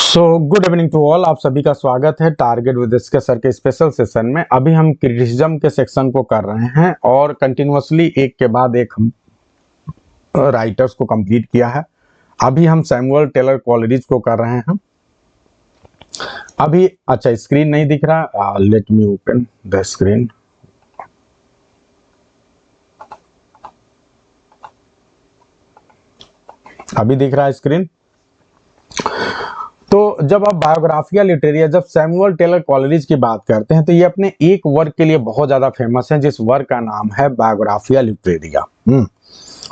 So good evening to all. आप सभी का स्वागत है टारगेट विद इसके सर के स्पेशल सेशन में। अभी हम क्रिटिसिज्म के सेक्शन को कर रहे हैं और कंटिन्यूअसली एक के बाद एक हम राइटर्स को कंप्लीट किया है। अभी हम सैमुअल टेलर कॉलेरिज को कर रहे हैं। अभी अच्छा स्क्रीन नहीं दिख रहा, let me open the screen. अभी दिख रहा है स्क्रीन। तो जब आप बायोग्राफिया लिटरेरी, जब सैमुअल टेलर कॉलेरिज की बात करते हैं तो ये अपने एक वर्क के लिए बहुत ज्यादा फेमस है, जिस वर्क का नाम है बायोग्राफिया लिटरेरिया।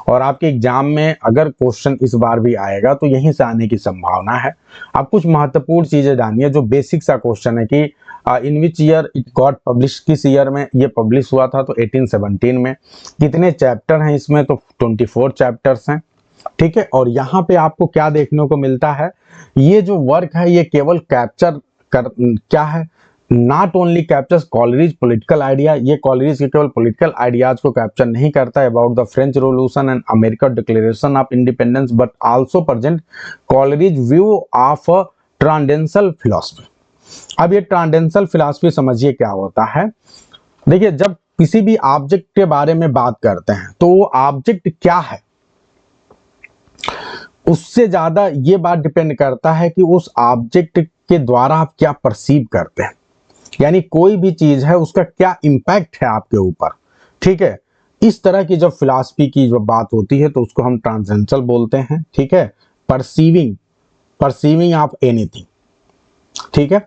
और आपके एग्जाम में अगर क्वेश्चन इस बार भी आएगा तो यहीं से आने की संभावना है। आप कुछ महत्वपूर्ण चीजें जानिए। जो बेसिक सा क्वेश्चन है कि in which year it got publish, किस ईयर में ये पब्लिश हुआ था, तो 1817 में। कितने चैप्टर हैं इसमें, तो 24 चैप्टर्स हैं। ठीक है। और यहाँ पे आपको क्या देखने को मिलता है, ये जो वर्क है ये केवल कैप्चर कर क्या है, not only captures Coleridge political idea. ये कॉलेरिज के केवल पॉलिटिकल आइडियाज को कैप्चर नहीं करता है about the French revolution and American declaration of independence, but also present Coleridge view of transcendental philosophy. अब ये ट्रांडेंशल फिलॉसफी समझिए क्या होता है। देखिए, जब किसी भी ऑब्जेक्ट के बारे में बात करते हैं तो वो ऑब्जेक्ट क्या है, उससे ज्यादा ये बात डिपेंड करता है कि उस ऑब्जेक्ट के द्वारा आप क्या परसीव करते हैं। यानी कोई भी चीज है उसका क्या इंपैक्ट है आपके ऊपर। ठीक है। इस तरह की जब फिलॉसफी की जब बात होती है तो उसको हम ट्रांसेंडेंटल बोलते हैं। ठीक है। Perceiving of anything. ठीक है।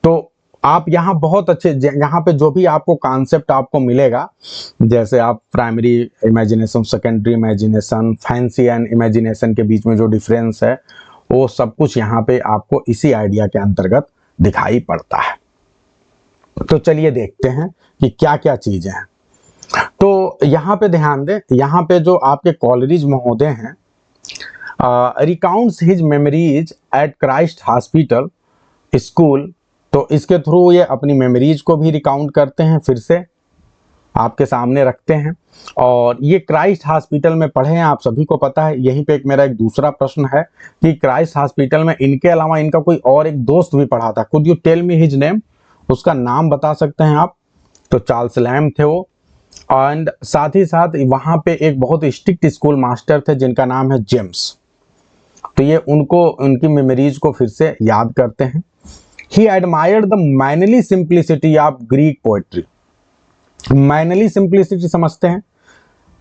तो आप यहाँ बहुत अच्छे, यहाँ पे जो भी आपको कॉन्सेप्ट आपको मिलेगा, जैसे आप primary imagination, secondary imagination, fancy and imagination के बीच में जो डिफरेंस है वो सब कुछ यहाँ पे आपको इसी आइडिया के अंतर्गत दिखाई पड़ता है। तो चलिए देखते हैं कि क्या क्या चीजें हैं। तो यहाँ पे ध्यान दें, यहाँ पे जो आपके कॉलेरिज महोदय हैं, recounts his memories at Christ Hospital school. तो इसके थ्रू ये अपनी मेमोरीज को भी रिकाउंट करते हैं, फिर से आपके सामने रखते हैं। और ये क्राइस्ट हॉस्पिटल में पढ़े हैं, आप सभी को पता है। यहीं पे मेरा एक दूसरा प्रश्न है कि क्राइस्ट हॉस्पिटल में इनके अलावा इनका कोई और एक दोस्त भी पढ़ा था। Could you tell me his name? उसका नाम बता सकते हैं आप? तो चार्ल्स लैम्ब थे वो। एंड साथ ही साथ वहां पे एक बहुत स्ट्रिक्ट स्कूल मास्टर थे जिनका नाम है जेम्स। तो ये उनको, उनकी मेमोरीज को फिर से याद करते हैं। He admired the manly simplicity of Greek poetry. Manly simplicity समझते हैं?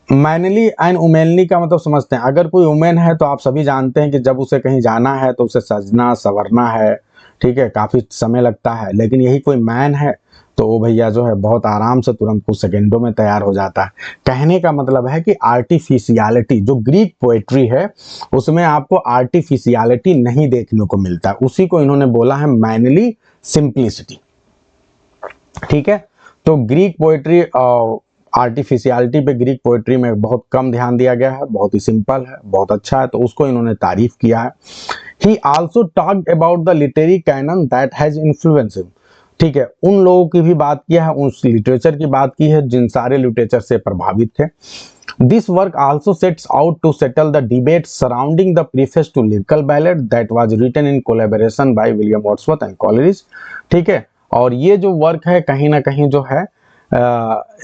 मैनली एंड उमेनली का मतलब समझते हैं। अगर कोई उमेन है तो आप सभी जानते हैं कि जब उसे कहीं जाना है तो उसे सजना सवरना है, ठीक है, काफी समय लगता है। लेकिन यही कोई मैन है तो वो भैया जो है बहुत आराम से तुरंत कुछ सेकेंडों में तैयार हो जाता है। कहने का मतलब है कि आर्टिफिशियलिटी, जो ग्रीक पोएट्री है उसमें आपको आर्टिफिशियलिटी नहीं देखने को मिलता है। उसी को इन्होंने बोला है मैनली सिंप्लिसिटी। ठीक है। तो ग्रीक पोएट्री, आर्टिफिशियलिटी पे ग्रीक पोएट्री में बहुत कम ध्यान दिया गया है, बहुत ही सिंपल है, बहुत अच्छा है, तो उसको इन्होंने तारीफ किया है। He also talked about the literary canon that has influenced him. ठीक है, उन लोगों की भी बात किया है, उस लिटरेचर की बात की है जिन सारे लिटरेचर से प्रभावित थे। This work also sets out to settle the debate surrounding the preface to lyrical ballad that was written in collaboration by William Wordsworth and Coleridge. ठीक है। और ये जो वर्क है कहीं ना कहीं जो है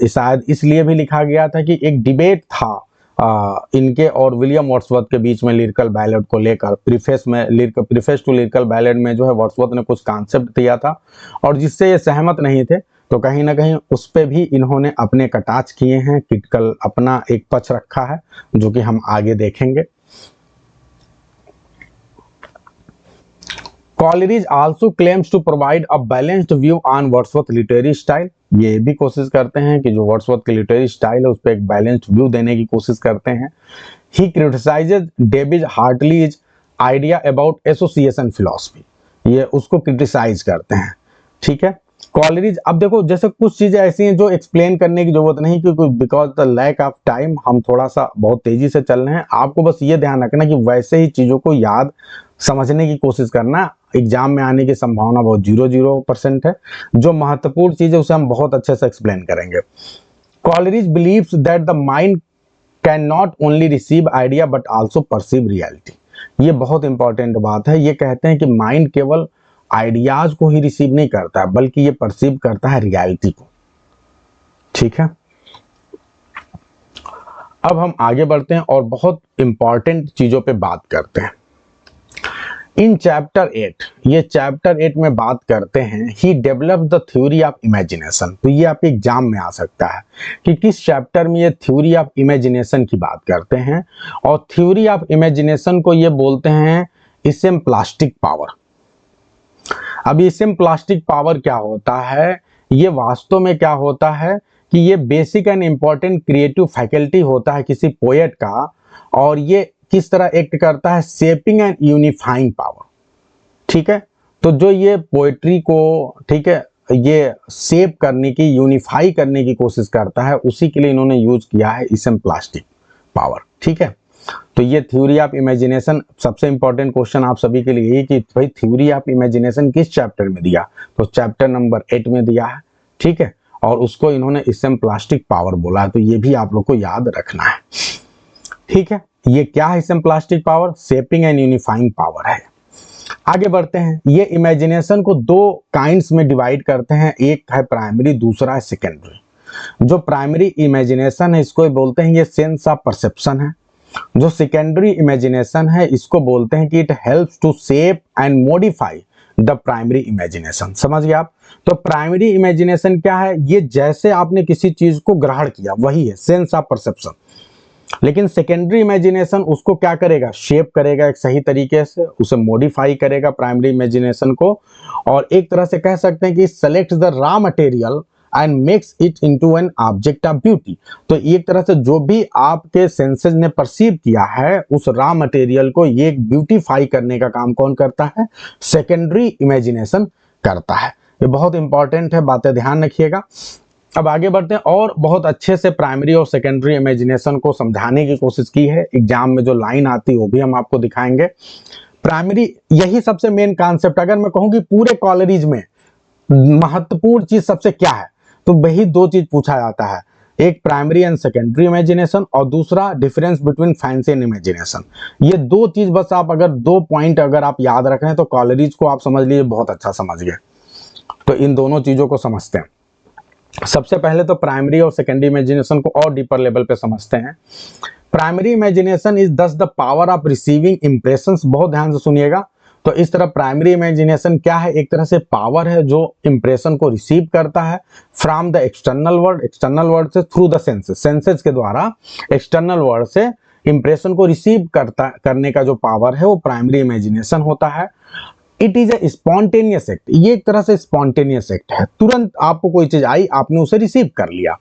शायद इसलिए भी लिखा गया था कि एक डिबेट था इनके और विलियम वर्ड्सवर्थ के बीच में लिरिकल बैलेड को लेकर। प्रीफेस टू लिरिकल बैलेड में जो है वर्ड्सवर्थ ने कुछ कॉन्सेप्ट दिया था और जिससे ये सहमत नहीं थे, तो कहीं ना कहीं उस पे भी इन्होंने अपने कटाक्ष किए हैं, क्रिटिकल अपना एक पक्ष रखा है जो कि हम आगे देखेंगे। Coleridge also claims to provide a balanced view on Wordsworth literary style। ये भी कोशिश करते हैं कि जो वर्ड्सवर्थ की लिटरेरी स्टाइल है उस पर एक बैलेंस्ड व्यू देने की कोशिश करते हैं। He criticizes David Hartley's idea about association philosophy. ये उसको क्रिटिसाइज करते हैं। ठीक है। कॉलेरिज, अब देखो जैसे कुछ चीजें ऐसी हैं जो एक्सप्लेन करने की जरूरत नहीं, क्योंकि because the lack of time हम थोड़ा सा बहुत तेजी से चल रहे हैं। आपको बस ये ध्यान रखना कि वैसे ही चीजों को याद समझने की कोशिश करना। एग्जाम में आने की संभावना बहुत 0% है। जो महत्वपूर्ण चीज है उसे हम बहुत अच्छे से एक्सप्लेन करेंगे। Coleridge believes that the mind can not only receive idea but also perceive reality. ये बहुत इंपॉर्टेंट बात है। ये कहते हैं कि माइंड केवल आइडियाज को ही रिसीव नहीं करता है, बल्कि ये परसीव करता है रियलिटी को। ठीक है, अब हम आगे बढ़ते हैं और बहुत इंपॉर्टेंट चीजों पे बात करते हैं। इन चैप्टर 8, ये चैप्टर 8 में बात करते हैं he develop the theory of imagination. तो ये आपके एग्जाम में आ सकता है कि किस चैप्टर में ये थ्योरी ऑफ इमेजिनेशन की बात करते हैं। और थ्योरी ऑफ इमेजिनेशन को ये बोलते हैं इसेम प्लास्टिक पावर। अब इसेम प्लास्टिक पावर क्या होता है, ये वास्तव में क्या होता है कि ये basic and important creative faculty होता है किसी पोएट का, और ये किस तरह एक्ट करता है, शेपिंग एंड यूनिफाइंग पावर। ठीक है, तो जो ये पोएट्री को, ठीक है, ये शेप करने की, यूनिफाई करने की कोशिश करता है, उसी के लिए इन्होंने यूज किया है इसेम प्लास्टिक पावर। ठीक है, तो ये थ्योरी ऑफ इमेजिनेशन, सबसे इंपॉर्टेंट क्वेश्चन आप सभी के लिए कि भाई थ्योरी ऑफ इमेजिनेशन किस चैप्टर में दिया, तो चैप्टर नंबर 8 में दिया है। ठीक है, और उसको इन्होंने इसेम प्लास्टिक पावर बोला है, तो ये भी आप लोग को याद रखना है। ठीक है, ये क्या है esemplastic power, shaping and unifying power है। आगे बढ़ते हैं। ये इमेजिनेशन को दो काइंड्स में डिवाइड करते हैं, एक है प्राइमरी, दूसरा है सेकेंडरी। जो प्राइमरी इमेजिनेशन है इसको बोलते हैं ये सेंस ऑफ परसेप्शन है। जो सेकेंडरी इमेजिनेशन है इसको बोलते हैं कि it helps to shape and modify the primary imagination. समझ गए आप। तो प्राइमरी इमेजिनेशन क्या है, ये जैसे आपने किसी चीज को ग्रहण किया वही है सेंस ऑफ परसेप्शन। लेकिन सेकेंडरी इमेजिनेशन उसको क्या करेगा, शेप करेगा एक सही तरीके से, उसे मॉडिफाई करेगा प्राइमरी इमेजिनेशन को, और एक तरह से कह सकते हैं कि select the raw material and makes it into an object of beauty. तो एक तरह से जो भी आपके सेंसेस ने परसीव किया है उस रॉ मटेरियल को ये ब्यूटीफाई करने का काम कौन करता है, सेकेंडरी इमेजिनेशन करता है। ये बहुत इंपॉर्टेंट है, बातें ध्यान रखिएगा। अब आगे बढ़ते हैं, और बहुत अच्छे से प्राइमरी और सेकेंडरी इमेजिनेशन को समझाने की कोशिश की है। एग्जाम में जो लाइन आती है वो भी हम आपको दिखाएंगे। प्राइमरी, यही सबसे मेन कॉन्सेप्ट, अगर मैं कहूँ कि पूरे कॉलेज में महत्वपूर्ण चीज सबसे क्या है, तो वही दो चीज पूछा जाता है, एक प्राइमरी एंड सेकेंडरी इमेजिनेशन और दूसरा difference between fancy and imagination. ये दो चीज बस आप अगर दो पॉइंट अगर आप याद रख रहे हैं तो कॉलेज को आप समझ लीजिए बहुत अच्छा समझ गए। तो इन दोनों चीजों को समझते हैं। सबसे पहले तो प्राइमरी और सेकेंडरी इमेजिनेशन को और डीपर लेवल पे समझते हैं। प्राइमरी इमेजिनेशन इज दस the power of receiving impressions. बहुत ध्यान से सुनिएगा। तो इस तरह प्राइमरी इमेजिनेशन क्या है, एक तरह से पावर है जो इंप्रेशन को रिसीव करता है from the external world, external world से, थ्रू द सेंसेस, सेंसेस के द्वारा एक्सटर्नल वर्ल्ड से इंप्रेशन को रिसीव करने का जो पावर है वो प्राइमरी इमेजिनेशन होता है। It is a spontaneous act. ये एक तरह से स्पॉन्टेनियस एक्ट है, तुरंत आपको कोई चीज आई, आपने उसे रिसीव कर लिया।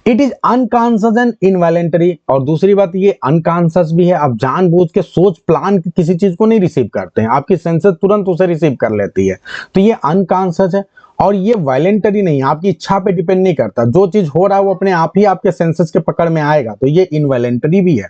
It is unconscious and involuntary. और दूसरी बात ये अनकॉन्शियस भी है, आप जानबूझ के सोच प्लान किसी चीज को नहीं रिसीव करते हैं, आपकी सेंसेस तुरंत उसे रिसीव कर लेती है, तो ये अनकॉन्शियस है। और ये वॉलेंटरी नहीं, आपकी इच्छा पे डिपेंड नहीं करता, जो चीज हो रहा है वो अपने आप ही आपके सेंसेस के पकड़ में आएगा, तो ये इनवॉलेंटरी भी है।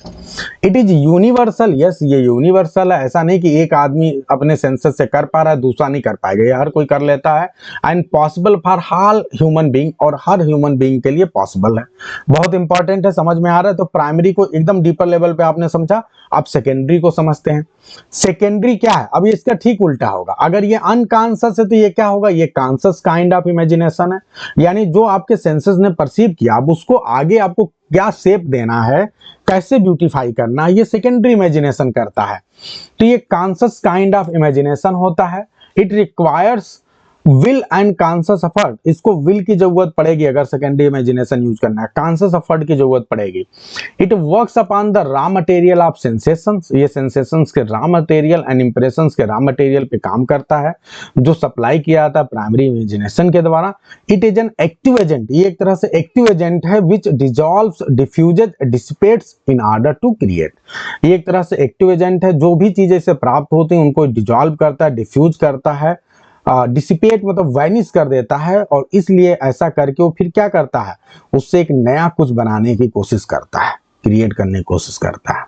It is universal. यस, ये यूनिवर्सल है, ऐसा नहीं कि एक आदमी अपने सेंसेस से कर पा रहा है दूसरा नहीं कर पाएगा, ये हर कोई कर लेता है। And possible for all human being, और हर ह्यूमन बीइंग के लिए पॉसिबल है। बहुत इंपॉर्टेंट है, समझ में आ रहा है। तो प्राइमरी को एकदम डीपर लेवल पे आपने समझा। अब सेकेंडरी को समझते हैं। सेकेंडरी क्या है, अब इसका ठीक उल्टा होगा। अगर ये अनकॉन्शियस है तो ये क्या होगा, ये कॉन्शियस काइंड ऑफ इमेजिनेशन है। यानी जो आपके सेंसेस ने परसीव किया, अब उसको आगे आपको क्या शेप देना है, कैसे ब्यूटीफाई करना है, ये सेकेंडरी इमेजिनेशन करता है। तो ये कॉन्शियस काइंड ऑफ इमेजिनेशन होता है। It requires will and conscious effort. इसको विल की जरूरत पड़ेगी अगर सेकेंडरी इमेजिनेशन यूज करना है, कॉन्शियस एफर्ट की जरूरत पड़ेगी। It works upon the raw material of sensations. ये सेंसेशंस के रॉ मटेरियल एंड इंप्रेशंस के रॉ मटेरियल पे काम करता है, जो सप्लाई किया जाता है प्राइमरी इमेजिनेशन के द्वारा। It is an active agent. ये एक तरह से एक्टिव एजेंट है which dissolves, diffuses, dissipates in order to create. ये एक तरह से एक्टिव एजेंट है, जो भी चीजें इससे प्राप्त होती हैं उनको डिजॉल्व करता है, डिफ्यूज करता है, डिसिपेट मतलब वैनिश कर देता है, और इसलिए ऐसा करके वो फिर क्या करता है, उससे एक नया कुछ बनाने की कोशिश करता है, क्रिएट करने की कोशिश करता है।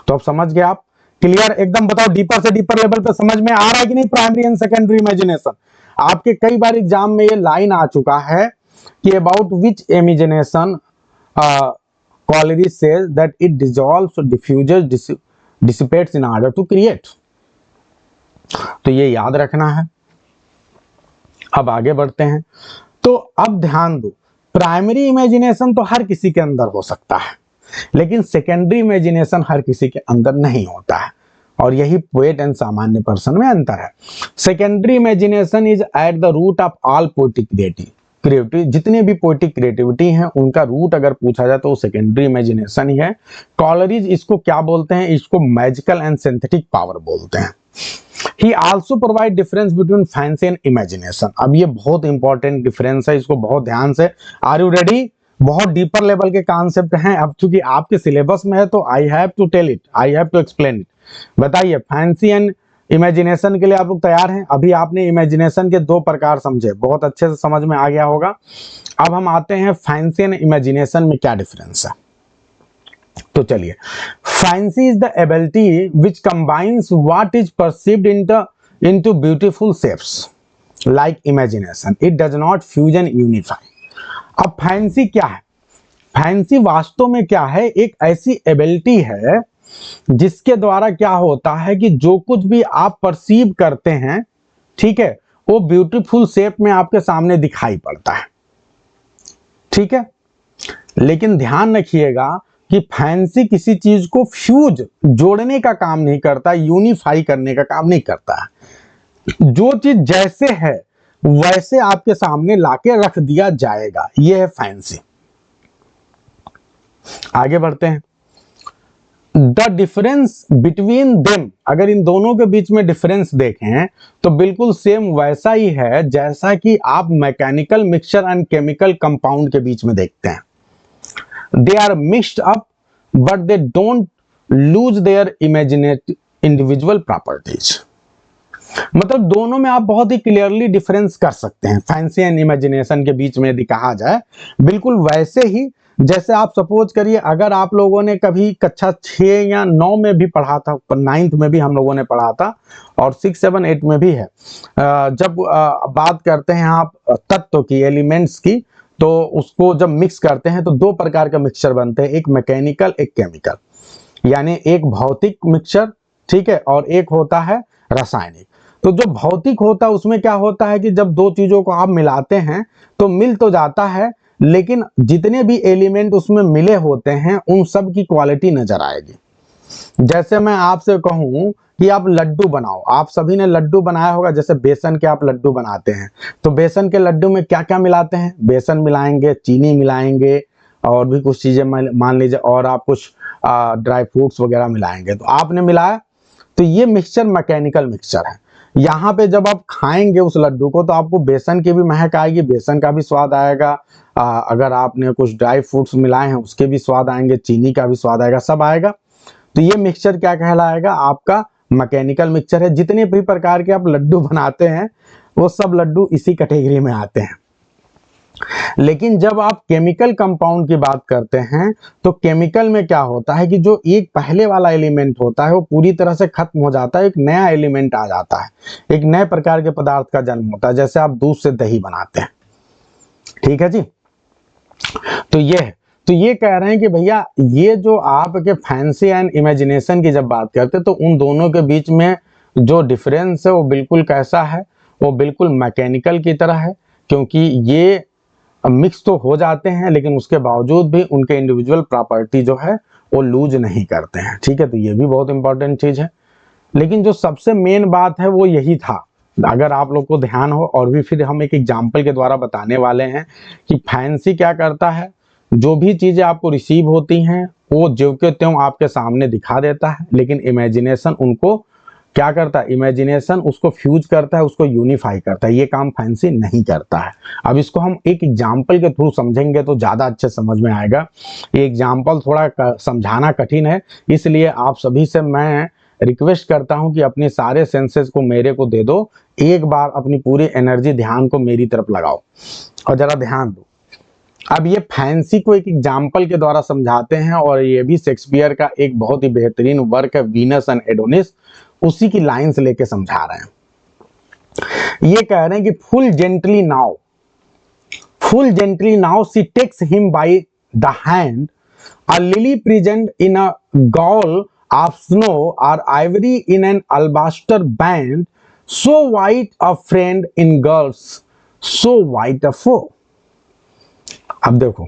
तो अब समझ गए आप, क्लियर एकदम। बताओ डीपर से डीपर लेवल पे समझ में आ रहा है कि नहीं प्राइमरी एंड सेकेंडरी इमेजिनेशन। आपके कई बार एग्जाम में ये लाइन आ चुका है कि about which imagination Coleridge says that it dissolves, diffuses, dissipates in order to create. तो ये याद रखना है। अब आगे बढ़ते हैं। तो अब ध्यान दो, प्राइमरी इमेजिनेशन तो हर किसी के अंदर हो सकता है, लेकिन सेकेंडरी इमेजिनेशन हर किसी के अंदर नहीं होता है, और यही पोएट एंड सामान्य पर्सन में अंतर है। Secondary imagination is at the root of all poetic creativity. जितने भी पोएटिक क्रिएटिविटी हैं उनका रूट अगर पूछा जाए तो वो सेकेंडरी इमेजिनेशन ही है। कॉलरिज इसको क्या बोलते हैं? इसको मैजिकल एंड सिंथेटिक पावर बोलते हैं। He also provide difference between fancy and imagination। अब ये बहुत इंपॉर्टेंट डिफरेंस है, इसको बहुत ध्यान से, आर यू रेडी? बहुत डीपर लेवल के कॉन्सेप्ट हैं। अब चूंकि आपके सिलेबस में है तो I have to tell it, I have to explain it. बताइए, फैंसी एंड इमेजिनेशन के लिए आप लोग तैयार हैं? अभी आपने इमेजिनेशन के दो प्रकार समझे, बहुत अच्छे से समझ में आ गया होगा। अब हम आते हैं फैंसी एंड इमेजिनेशन में क्या डिफरेंस है। तो चलिए, fancy is the ability which combines what is perceived into beautiful shapes like imagination, it does not fuse and unify. अब फैंसी क्या है? फैंसी वास्तव में क्या है? एक ऐसी एबिलिटी है जिसके द्वारा क्या होता है कि जो कुछ भी आप परसीव करते हैं, ठीक है, वो ब्यूटीफुल शेप में आपके सामने दिखाई पड़ता है, ठीक है। लेकिन ध्यान रखिएगा कि फैंसी किसी चीज को फ्यूज, जोड़ने का काम नहीं करता, यूनिफाई करने का काम नहीं करता है। जो चीज जैसे है वैसे आपके सामने लाके रख दिया जाएगा, यह है फैंसी। आगे बढ़ते हैं। द डिफरेंस बिटवीन देम, अगर इन दोनों के बीच में डिफरेंस देखें तो बिल्कुल सेम वैसा ही है जैसा कि आप mechanical mixture and chemical compound के बीच में देखते हैं। They are mixed up, but they don't lose their imaginative individual properties। मतलब दोनों में आप बहुत ही क्लियरली डिफरेंस कर सकते हैं। फैंसी एंड इमेजिनेशन के बीच में यदि कहा जाए, बिल्कुल वैसे ही जैसे आप सपोज करिए, अगर आप लोगों ने कभी कक्षा 6 या 9 में भी पढ़ा था, 9th में भी हम लोगों ने पढ़ा था, और 6, 7, 8 में भी है। जब बात करते हैं आप तत्व की, एलिमेंट्स की, तो उसको जब मिक्स करते हैं तो दो प्रकार का मिक्सचर बनते हैं, एक मैकेनिकल, एक केमिकल, यानी एक भौतिक मिक्सचर, ठीक है, और एक होता है रासायनिक। तो जो भौतिक होता है उसमें क्या होता है कि जब दो चीजों को आप मिलाते हैं तो मिल तो जाता है, लेकिन जितने भी एलिमेंट उसमें मिले होते हैं उन सब की क्वालिटी नजर आएगी। जैसे मैं आपसे कहूं कि आप लड्डू बनाओ, आप सभी ने लड्डू बनाया होगा, जैसे बेसन के आप लड्डू बनाते हैं, तो बेसन के लड्डू में क्या क्या मिलाते हैं? बेसन मिलाएंगे, चीनी मिलाएंगे, और भी कुछ चीजें मान लीजिए, और आप कुछ ड्राई फ्रूट्स वगैरह मिलाएंगे, तो आपने मिलाया, तो ये मिक्सचर मैकेनिकल मिक्सचर है। यहाँ पे जब आप खाएंगे उस लड्डू को तो आपको बेसन की भी महक आएगी, बेसन का भी स्वाद आएगा, अगर आपने कुछ ड्राई फ्रूट्स मिलाए हैं उसके भी स्वाद आएंगे, चीनी का भी स्वाद आएगा, सब आएगा। तो ये मिक्सचर क्या कहलाएगा? आपका मैकेनिकल मिक्सचर है। जितने भी प्रकार के आप लड्डू बनाते हैं वो सब लड्डू इसी कैटेगरी में आते हैं। लेकिन जब आप केमिकल कंपाउंड की बात करते हैं तो केमिकल में क्या होता है कि जो एक पहले वाला एलिमेंट होता है वो पूरी तरह से खत्म हो जाता है, एक नया एलिमेंट आ जाता है, एक नए प्रकार के पदार्थ का जन्म होता है। जैसे आप दूध से दही बनाते हैं, ठीक है जी। तो ये कह रहे हैं कि भैया ये जो आपके फैंसी एंड इमेजिनेशन की जब बात करते हैं तो उन दोनों के बीच में जो डिफरेंस है वो बिल्कुल कैसा है? वो बिल्कुल मैकेनिकल की तरह है, क्योंकि ये मिक्स तो हो जाते हैं लेकिन उसके बावजूद भी उनके इंडिविजुअल प्रॉपर्टी जो है वो लूज नहीं करते हैं, ठीक है। तो ये भी बहुत इंपॉर्टेंट चीज है। लेकिन जो सबसे मेन बात है वो यही था, अगर आप लोग को ध्यान हो, और भी फिर हम एक एग्जाम्पल के द्वारा बताने वाले हैं कि फैंसी क्या करता है, जो भी चीजें आपको रिसीव होती हैं वो ज्यों के त्यों आपके सामने दिखा देता है, लेकिन इमेजिनेशन उनको क्या करता है? इमेजिनेशन उसको फ्यूज करता है, उसको यूनिफाई करता है। ये काम फैंसी नहीं करता है। अब इसको हम एक एग्जाम्पल के थ्रू समझेंगे तो ज्यादा अच्छे समझ में आएगा। ये एग्जाम्पल थोड़ा समझाना कठिन है, इसलिए आप सभी से मैं रिक्वेस्ट करता हूं कि अपने सारे सेंसेस को मेरे को दे दो, एक बार अपनी पूरी एनर्जी, ध्यान को मेरी तरफ लगाओ और जरा ध्यान दो। अब ये फैंसी को एक एग्जाम्पल के द्वारा समझाते हैं, और ये भी शेक्सपियर का एक बहुत ही बेहतरीन वर्क है, वीनस एंड एडोनिस, उसी की लाइंस लेके समझा रहे हैं। ये कह रहे हैं कि full gently now she takes him by the hand, a lily prisoned in a gaol of snow or ivory in an alabaster band, so white a friend in girls, so white a foe. अब देखो,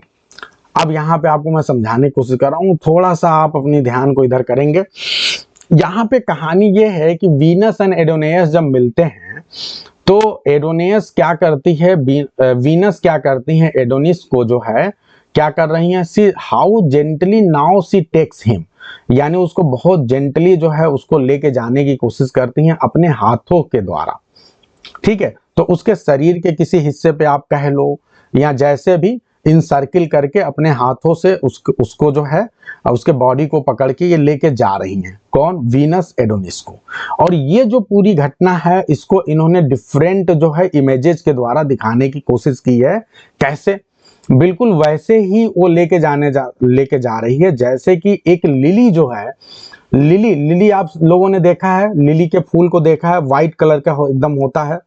अब यहाँ पे आपको मैं समझाने की कोशिश कर रहा हूँ, थोड़ा सा आप अपनी ध्यान को इधर करेंगे। यहाँ पे कहानी ये है कि वीनस एंड एडोनियस जब मिलते हैं तो एडोनियस क्या करती है, वीनस क्या करती है, एडोनिस को जो है क्या कर रही है, see how gently now she takes him, यानी उसको बहुत जेंटली जो है उसको लेके जाने की कोशिश करती हैं अपने हाथों के द्वारा। ठीक है, तो उसके शरीर के किसी हिस्से पे आप कह लो या जैसे भी इन सर्किल करके अपने हाथों से उसको जो है उसके बॉडी को पकड़ के ये लेके जा रही हैं, कौन, वीनस एडोनिस को। और ये जो पूरी घटना है इसको इन्होंने डिफरेंट जो है इमेजेस के द्वारा दिखाने की कोशिश की है। कैसे, बिल्कुल वैसे ही वो लेके जा रही है जैसे कि एक लिली जो है, लिली आप लोगों ने देखा है, लिली के फूल को देखा है, व्हाइट कलर का एकदम होता है,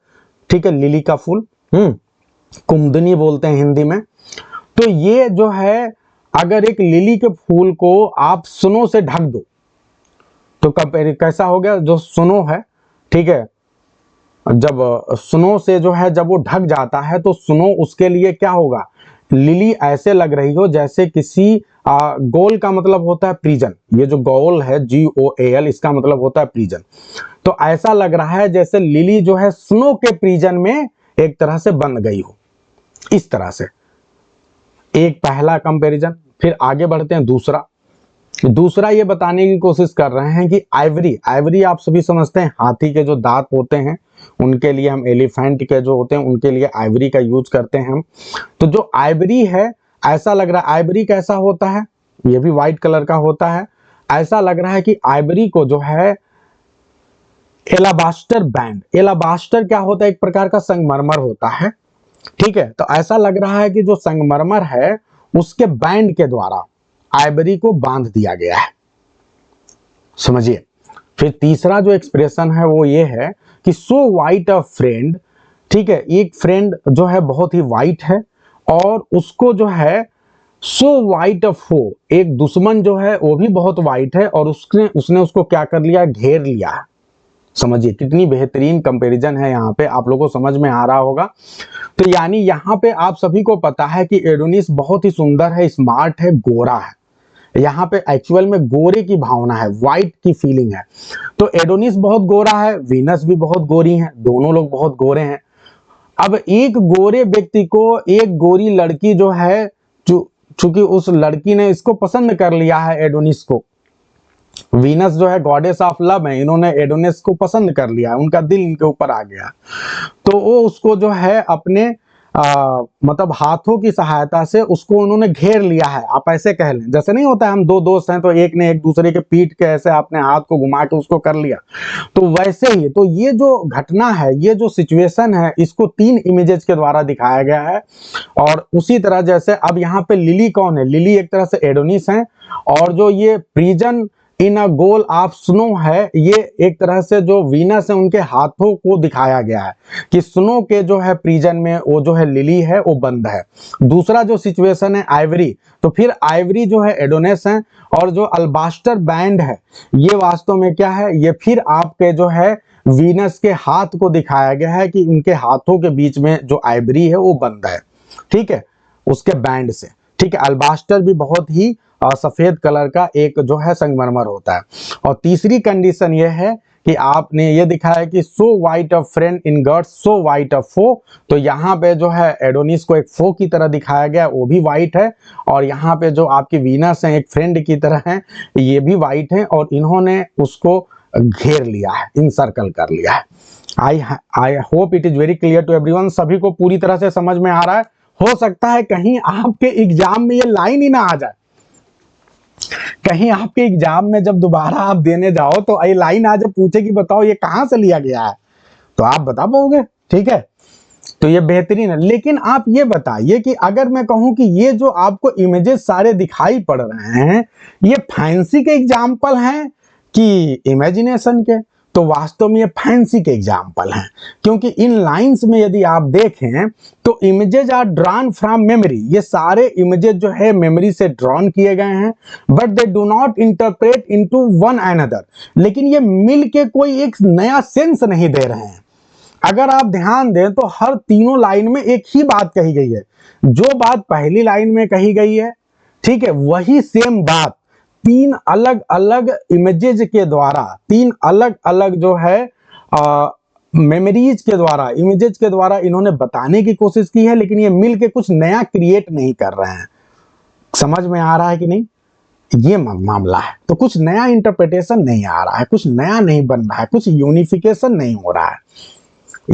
ठीक है, लिली का फूल, कुमुदनी बोलते हैं हिंदी में। तो ये जो है अगर एक लिली के फूल को आप स्नो से ढक दो तो कैसा हो गया, जो स्नो है, ठीक है, जब स्नो से जो है जब वो ढक जाता है तो स्नो उसके लिए क्या होगा, लिली ऐसे लग रही हो जैसे किसी गोल का मतलब होता है प्रिजन, ये जो गोल है GOAL इसका मतलब होता है प्रिजन। तो ऐसा लग रहा है जैसे लिली जो है स्नो के प्रिजन में एक तरह से बंध गई हो, इस तरह से। एक पहला कंपैरिजन, फिर आगे बढ़ते हैं दूसरा ये बताने की कोशिश कर रहे हैं कि आइवरी आप सभी समझते हैं, हाथी के जो दांत होते हैं उनके लिए हम, एलिफेंट के जो होते हैं उनके लिए आइवरी का यूज करते हैं हम। तो जो आइवरी है, ऐसा लग रहा है, आइवरी कैसा होता है, ये भी व्हाइट कलर का होता है। ऐसा लग रहा है कि आइवरी को जो है एलाबास्टर बैंड, एलाबास्टर क्या होता है, एक प्रकार का संगमरमर होता है, ठीक है। तो ऐसा लग रहा है कि जो संगमरमर है उसके बैंड के द्वारा आइवरी को बांध दिया गया है, समझिए। फिर तीसरा जो एक्सप्रेशन है वो ये है कि सो वाइट अ फ्रेंड, ठीक है, एक फ्रेंड जो है बहुत ही वाइट है और उसको जो है सो वाइट अ फो, एक दुश्मन जो है वो भी बहुत वाइट है और उसने उसको क्या कर लिया, घेर लिया है। समझिए कितनी बेहतरीन कंपैरिजन है, यहाँ पे आप लोगों को समझ में आ रहा होगा। तो यानी यहाँ पे आप सभी को पता है कि एडोनिस बहुत ही सुंदर है, स्मार्ट है, गोरा है, यहाँ पे एक्चुअल में गोरे की भावना है, व्हाइट की फीलिंग है। तो एडोनिस बहुत गोरा है, वीनस भी बहुत गोरी है, दोनों लोग बहुत गोरे हैं। अब एक गोरे व्यक्ति को एक गोरी लड़की जो है, चूंकि उस लड़की ने इसको पसंद कर लिया है एडोनिस को, वीनस जो है गॉडेस ऑफ लव है, इन्होंने एडोनिस को पसंद कर लिया है, उनका दिल इनके ऊपर आ गया, तो वो उसको जो है अपने मतलब हाथों की सहायता से उसको उन्होंने घेर लिया है, आप ऐसे कह लें। जैसे नहीं होता है हम दो दोस्त हैं तो एक ने एक दूसरे के पीठ के ऐसे अपने हाथ को घुमा के उसको कर लिया, तो वैसे ही। तो ये जो घटना है, ये जो सिचुएशन है, इसको 3 इमेजेस के द्वारा दिखाया गया है। और उसी तरह जैसे अब यहाँ पे लिली कौन है, लिली एक तरह से एडोनिस है, और जो ये prison in a goal of snow है, ये एक तरह से जो वीनस है उनके हाथों को दिखाया गया है कि स्नो के जो है प्रिजन में वो जो है लिली है वो बंद है। दूसरा जो सिचुएशन है आइवरी, तो फिर आइवरी जो है एडोनिस है, और जो अल्बास्टर बैंड है ये वास्तव में क्या है, ये फिर आपके जो है वीनस के हाथ को दिखाया गया है कि उनके हाथों के बीच में जो आइवरी है वो बंद है, ठीक है, उसके बैंड से, ठीक है। अल्बास्टर भी बहुत ही सफेद कलर का एक जो है संगमरमर होता है। और तीसरी कंडीशन ये है कि आपने ये दिखाया कि so white a friend in God so white a foe, तो यहाँ पे जो है एडोनिस को एक फो की तरह दिखाया गया, वो भी वाइट है, और यहाँ पे जो आपकी वीनस है एक फ्रेंड की तरह है, ये भी वाइट है, और इन्होंने उसको घेर लिया है, इनसर्कल कर लिया है। I hope it is very clear to everyone, सभी को पूरी तरह से समझ में आ रहा है। हो सकता है कहीं आपके एग्जाम में ये लाइन ही ना आ जाए, कहीं आपके एग्जाम में जब दोबारा आप देने जाओ तो ये लाइन आज पूछे कि बताओ ये कहां से लिया गया है, तो आप बता पाओगे, ठीक है। तो ये बेहतरीन है। लेकिन आप ये बताइए कि अगर मैं कहूं कि ये जो आपको इमेजेस सारे दिखाई पड़ रहे हैं, ये फैंसी के एग्जाम्पल हैं कि इमेजिनेशन के, तो वास्तव में ये फैंसी के एग्जाम्पल हैं, क्योंकि इन लाइंस में यदि आप देखें तो images are drawn from memory, ये सारे इमेजेज जो है मेमोरी से ड्रॉन किए गए हैं, but they do not interpret into one another, लेकिन ये मिल के कोई एक नया सेंस नहीं दे रहे हैं। अगर आप ध्यान दें तो हर तीनों लाइन में एक ही बात कही गई है, जो बात पहली लाइन में कही गई है, ठीक है, वही सेम बात तीन अलग अलग इमेजेज के द्वारा, तीन अलग अलग जो है मेमोरीज के द्वारा, इमेजेज के द्वारा इन्होंने बताने की कोशिश की है, लेकिन ये मिलके कुछ नया क्रिएट नहीं कर रहे हैं। समझ में आ रहा है कि नहीं? ये मामला है। तो कुछ नया इंटरप्रिटेशन नहीं आ रहा है, कुछ नया नहीं बन रहा है, कुछ यूनिफिकेशन नहीं हो रहा है।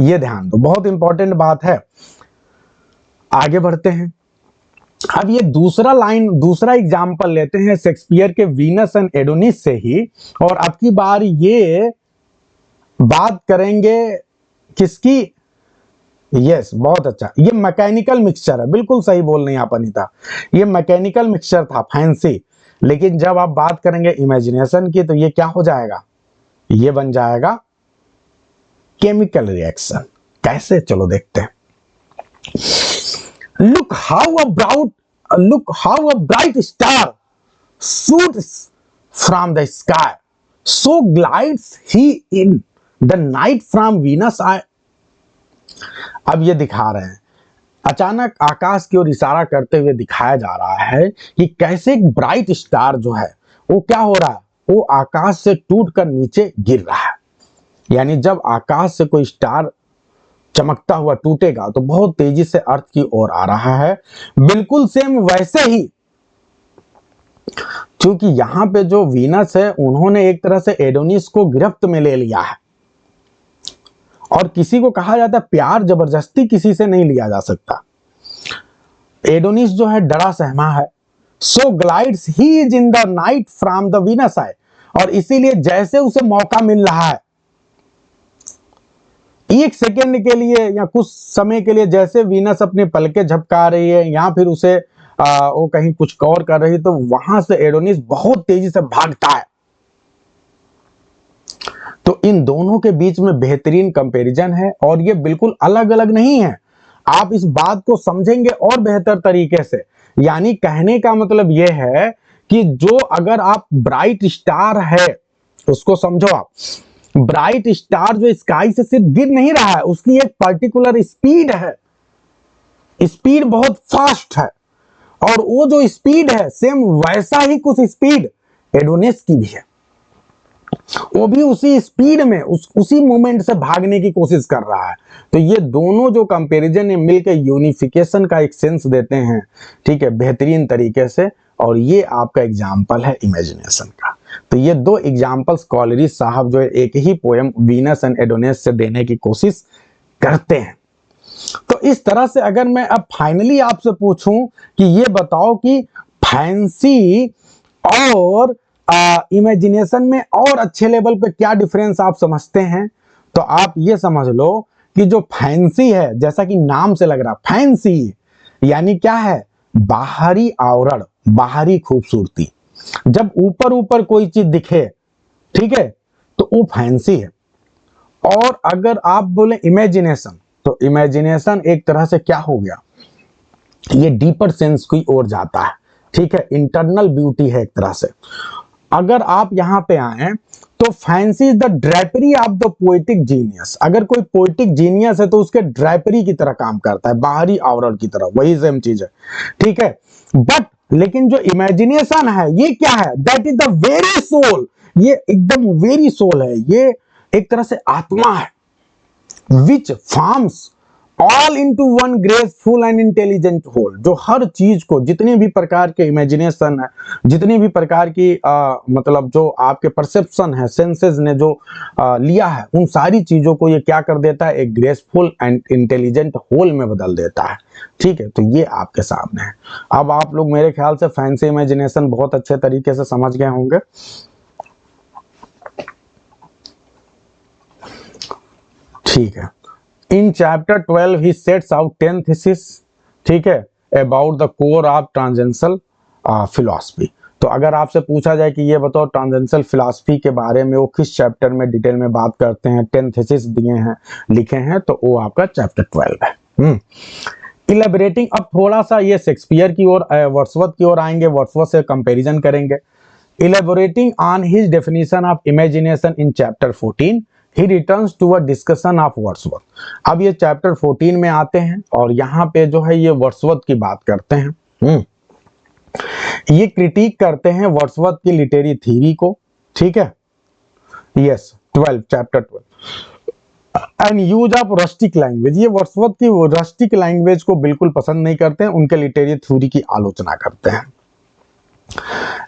ये ध्यान दो, बहुत इंपॉर्टेंट बात है। आगे बढ़ते हैं। अब ये दूसरा एग्जाम्पल लेते हैं शेक्सपियर के वीनस एंड एडोनिस से ही, और अब की बार ये बात करेंगे किसकी? यस, बहुत अच्छा, ये मैकेनिकल मिक्सचर है, बिल्कुल सही बोल रही हैं आप अनीता, ये मैकेनिकल मिक्सचर था, फैंसी। लेकिन जब आप बात करेंगे इमेजिनेशन की तो ये क्या हो जाएगा? ये बन जाएगा केमिकल रिएक्शन। कैसे? चलो देखते हैं। Look how a bright star shoots from the sky. So glides he in the night from Venus eye. अब ये दिखा रहे हैं, अचानक आकाश की ओर इशारा करते हुए दिखाया जा रहा है कि कैसे एक ब्राइट स्टार जो है वो क्या हो रहा है, वो आकाश से टूटकर नीचे गिर रहा है। यानी जब आकाश से कोई स्टार चमकता हुआ टूटेगा तो बहुत तेजी से अर्थ की ओर आ रहा है। बिल्कुल सेम वैसे ही, क्योंकि यहां पे जो वीनस है उन्होंने एक तरह से एडोनिस को गिरफ्त में ले लिया है, और किसी को कहा जाता है प्यार जबरदस्ती किसी से नहीं लिया जा सकता। एडोनिस जो है डरा सहमा है। So glides he is in the night from the Venus eye, और इसीलिए जैसे उसे मौका मिल रहा है एक सेकेंड के लिए या कुछ समय के लिए, जैसे वीनस अपने पलके झपका रही है या फिर उसे वो कहीं कुछ और कर रही है, तो वहां से एडोनिस बहुत तेजी से भागता है। तो इन दोनों के बीच में बेहतरीन कंपैरिजन है, और ये बिल्कुल अलग अलग नहीं है। आप इस बात को समझेंगे और बेहतर तरीके से, यानी कहने का मतलब यह है कि जो अगर आप ब्राइट स्टार है उसको समझो, आप ब्राइट स्टार जो स्काई से सिर्फ गिर नहीं रहा है, उसकी एक पर्टिकुलर स्पीड है, स्पीड बहुत फास्ट है, और वो जो स्पीड है सेम वैसा ही कुछ स्पीड एडोनिस की भी है। वो भी उसी स्पीड में उसी मोमेंट से भागने की कोशिश कर रहा है। तो ये दोनों जो कंपैरिजन है मिलकर यूनिफिकेशन का एक सेंस देते हैं, ठीक है, बेहतरीन तरीके से। और ये आपका एग्जाम्पल है इमेजिनेशन का। तो ये दो एग्जाम्पल्स कॉलरिज साहब जो है एक ही पोएम वीनस एंड एडोनिस से देने की कोशिश करते हैं। तो इस तरह से अगर मैं अब फाइनली आपसे पूछूं कि ये बताओ कि फैंसी और इमेजिनेशन में और अच्छे लेवल पे क्या डिफरेंस आप समझते हैं, तो आप ये समझ लो कि जो फैंसी है, जैसा कि नाम से लग रहा, फैंसी यानी क्या है? बाहरी आवरण, बाहरी खूबसूरती। जब ऊपर ऊपर कोई चीज दिखे, ठीक है, तो वो फैंसी है। और अगर आप बोले इमेजिनेशन, तो इमेजिनेशन एक तरह से क्या हो गया, ये डीपर सेंस की ओर जाता है, ठीक है, इंटरनल ब्यूटी है एक तरह से। अगर आप यहां पे आए तो fancy is the drapery of the poetic genius. अगर कोई पोएटिक जीनियस है तो उसके ड्रैपरी की तरह काम करता है, बाहरी आवरण की तरह, वही सेम चीज है, ठीक है। बट लेकिन जो इमेजिनेशन है ये क्या है? That is the very soul, ये एकदम वेरी सोल है, ये एक तरह से आत्मा है, which forms all into one graceful and intelligent whole, जो हर चीज को, जितने भी प्रकार के इमेजिनेशन है, जितनी भी प्रकार की मतलब जो आपके परसेप्शन है, सेंसेस ने जो लिया है, उन सारी चीजों को ये क्या कर देता है? एक ग्रेसफुल एंड इंटेलिजेंट होल में बदल देता है, ठीक है। तो ये आपके सामने है। अब आप लोग मेरे ख्याल से फैंसी इमेजिनेशन बहुत अच्छे तरीके से समझ गए होंगे। ठीक है। In chapter 12 he sets out 10 theses, ठीक है, about the core of transcendental philosophy। तो अगर आपसे पूछा जाए कि ये बताओ ट्रांसेंडेंटल फिलॉसफी के बारे में वो किस चैप्टर में डिटेल में बात करते हैं, 10 थीसिस दिए हैं, लिखे हैं, तो वो आपका चैप्टर 12 है। इलेबरेटिंग, अब थोड़ा सा ये शेक्सपियर की ओर, वर्ड्सवर्थ की ओर आएंगे, वर्ड्सवर्थ से कंपैरिजन करेंगे। Elaborating on his definition of imagination in chapter 14 he returns to a discussion of Wordsworth. अब ये चैप्टर 14 में आते हैं और यहाँ पे जो है ये वर्ड्सवर्थ की बात करते हैं। ये क्रिटिक करते हैं वर्ड्सवर्थ की लिटरेरी थ्योरी को, ठीक है। Yes, 12 chapter 12 and use of rustic language. ये वर्ड्सवर्थ की रस्टिक लैंग्वेज को बिल्कुल पसंद नहीं करते हैं, उनके लिटरेरी थ्योरी की आलोचना करते हैं।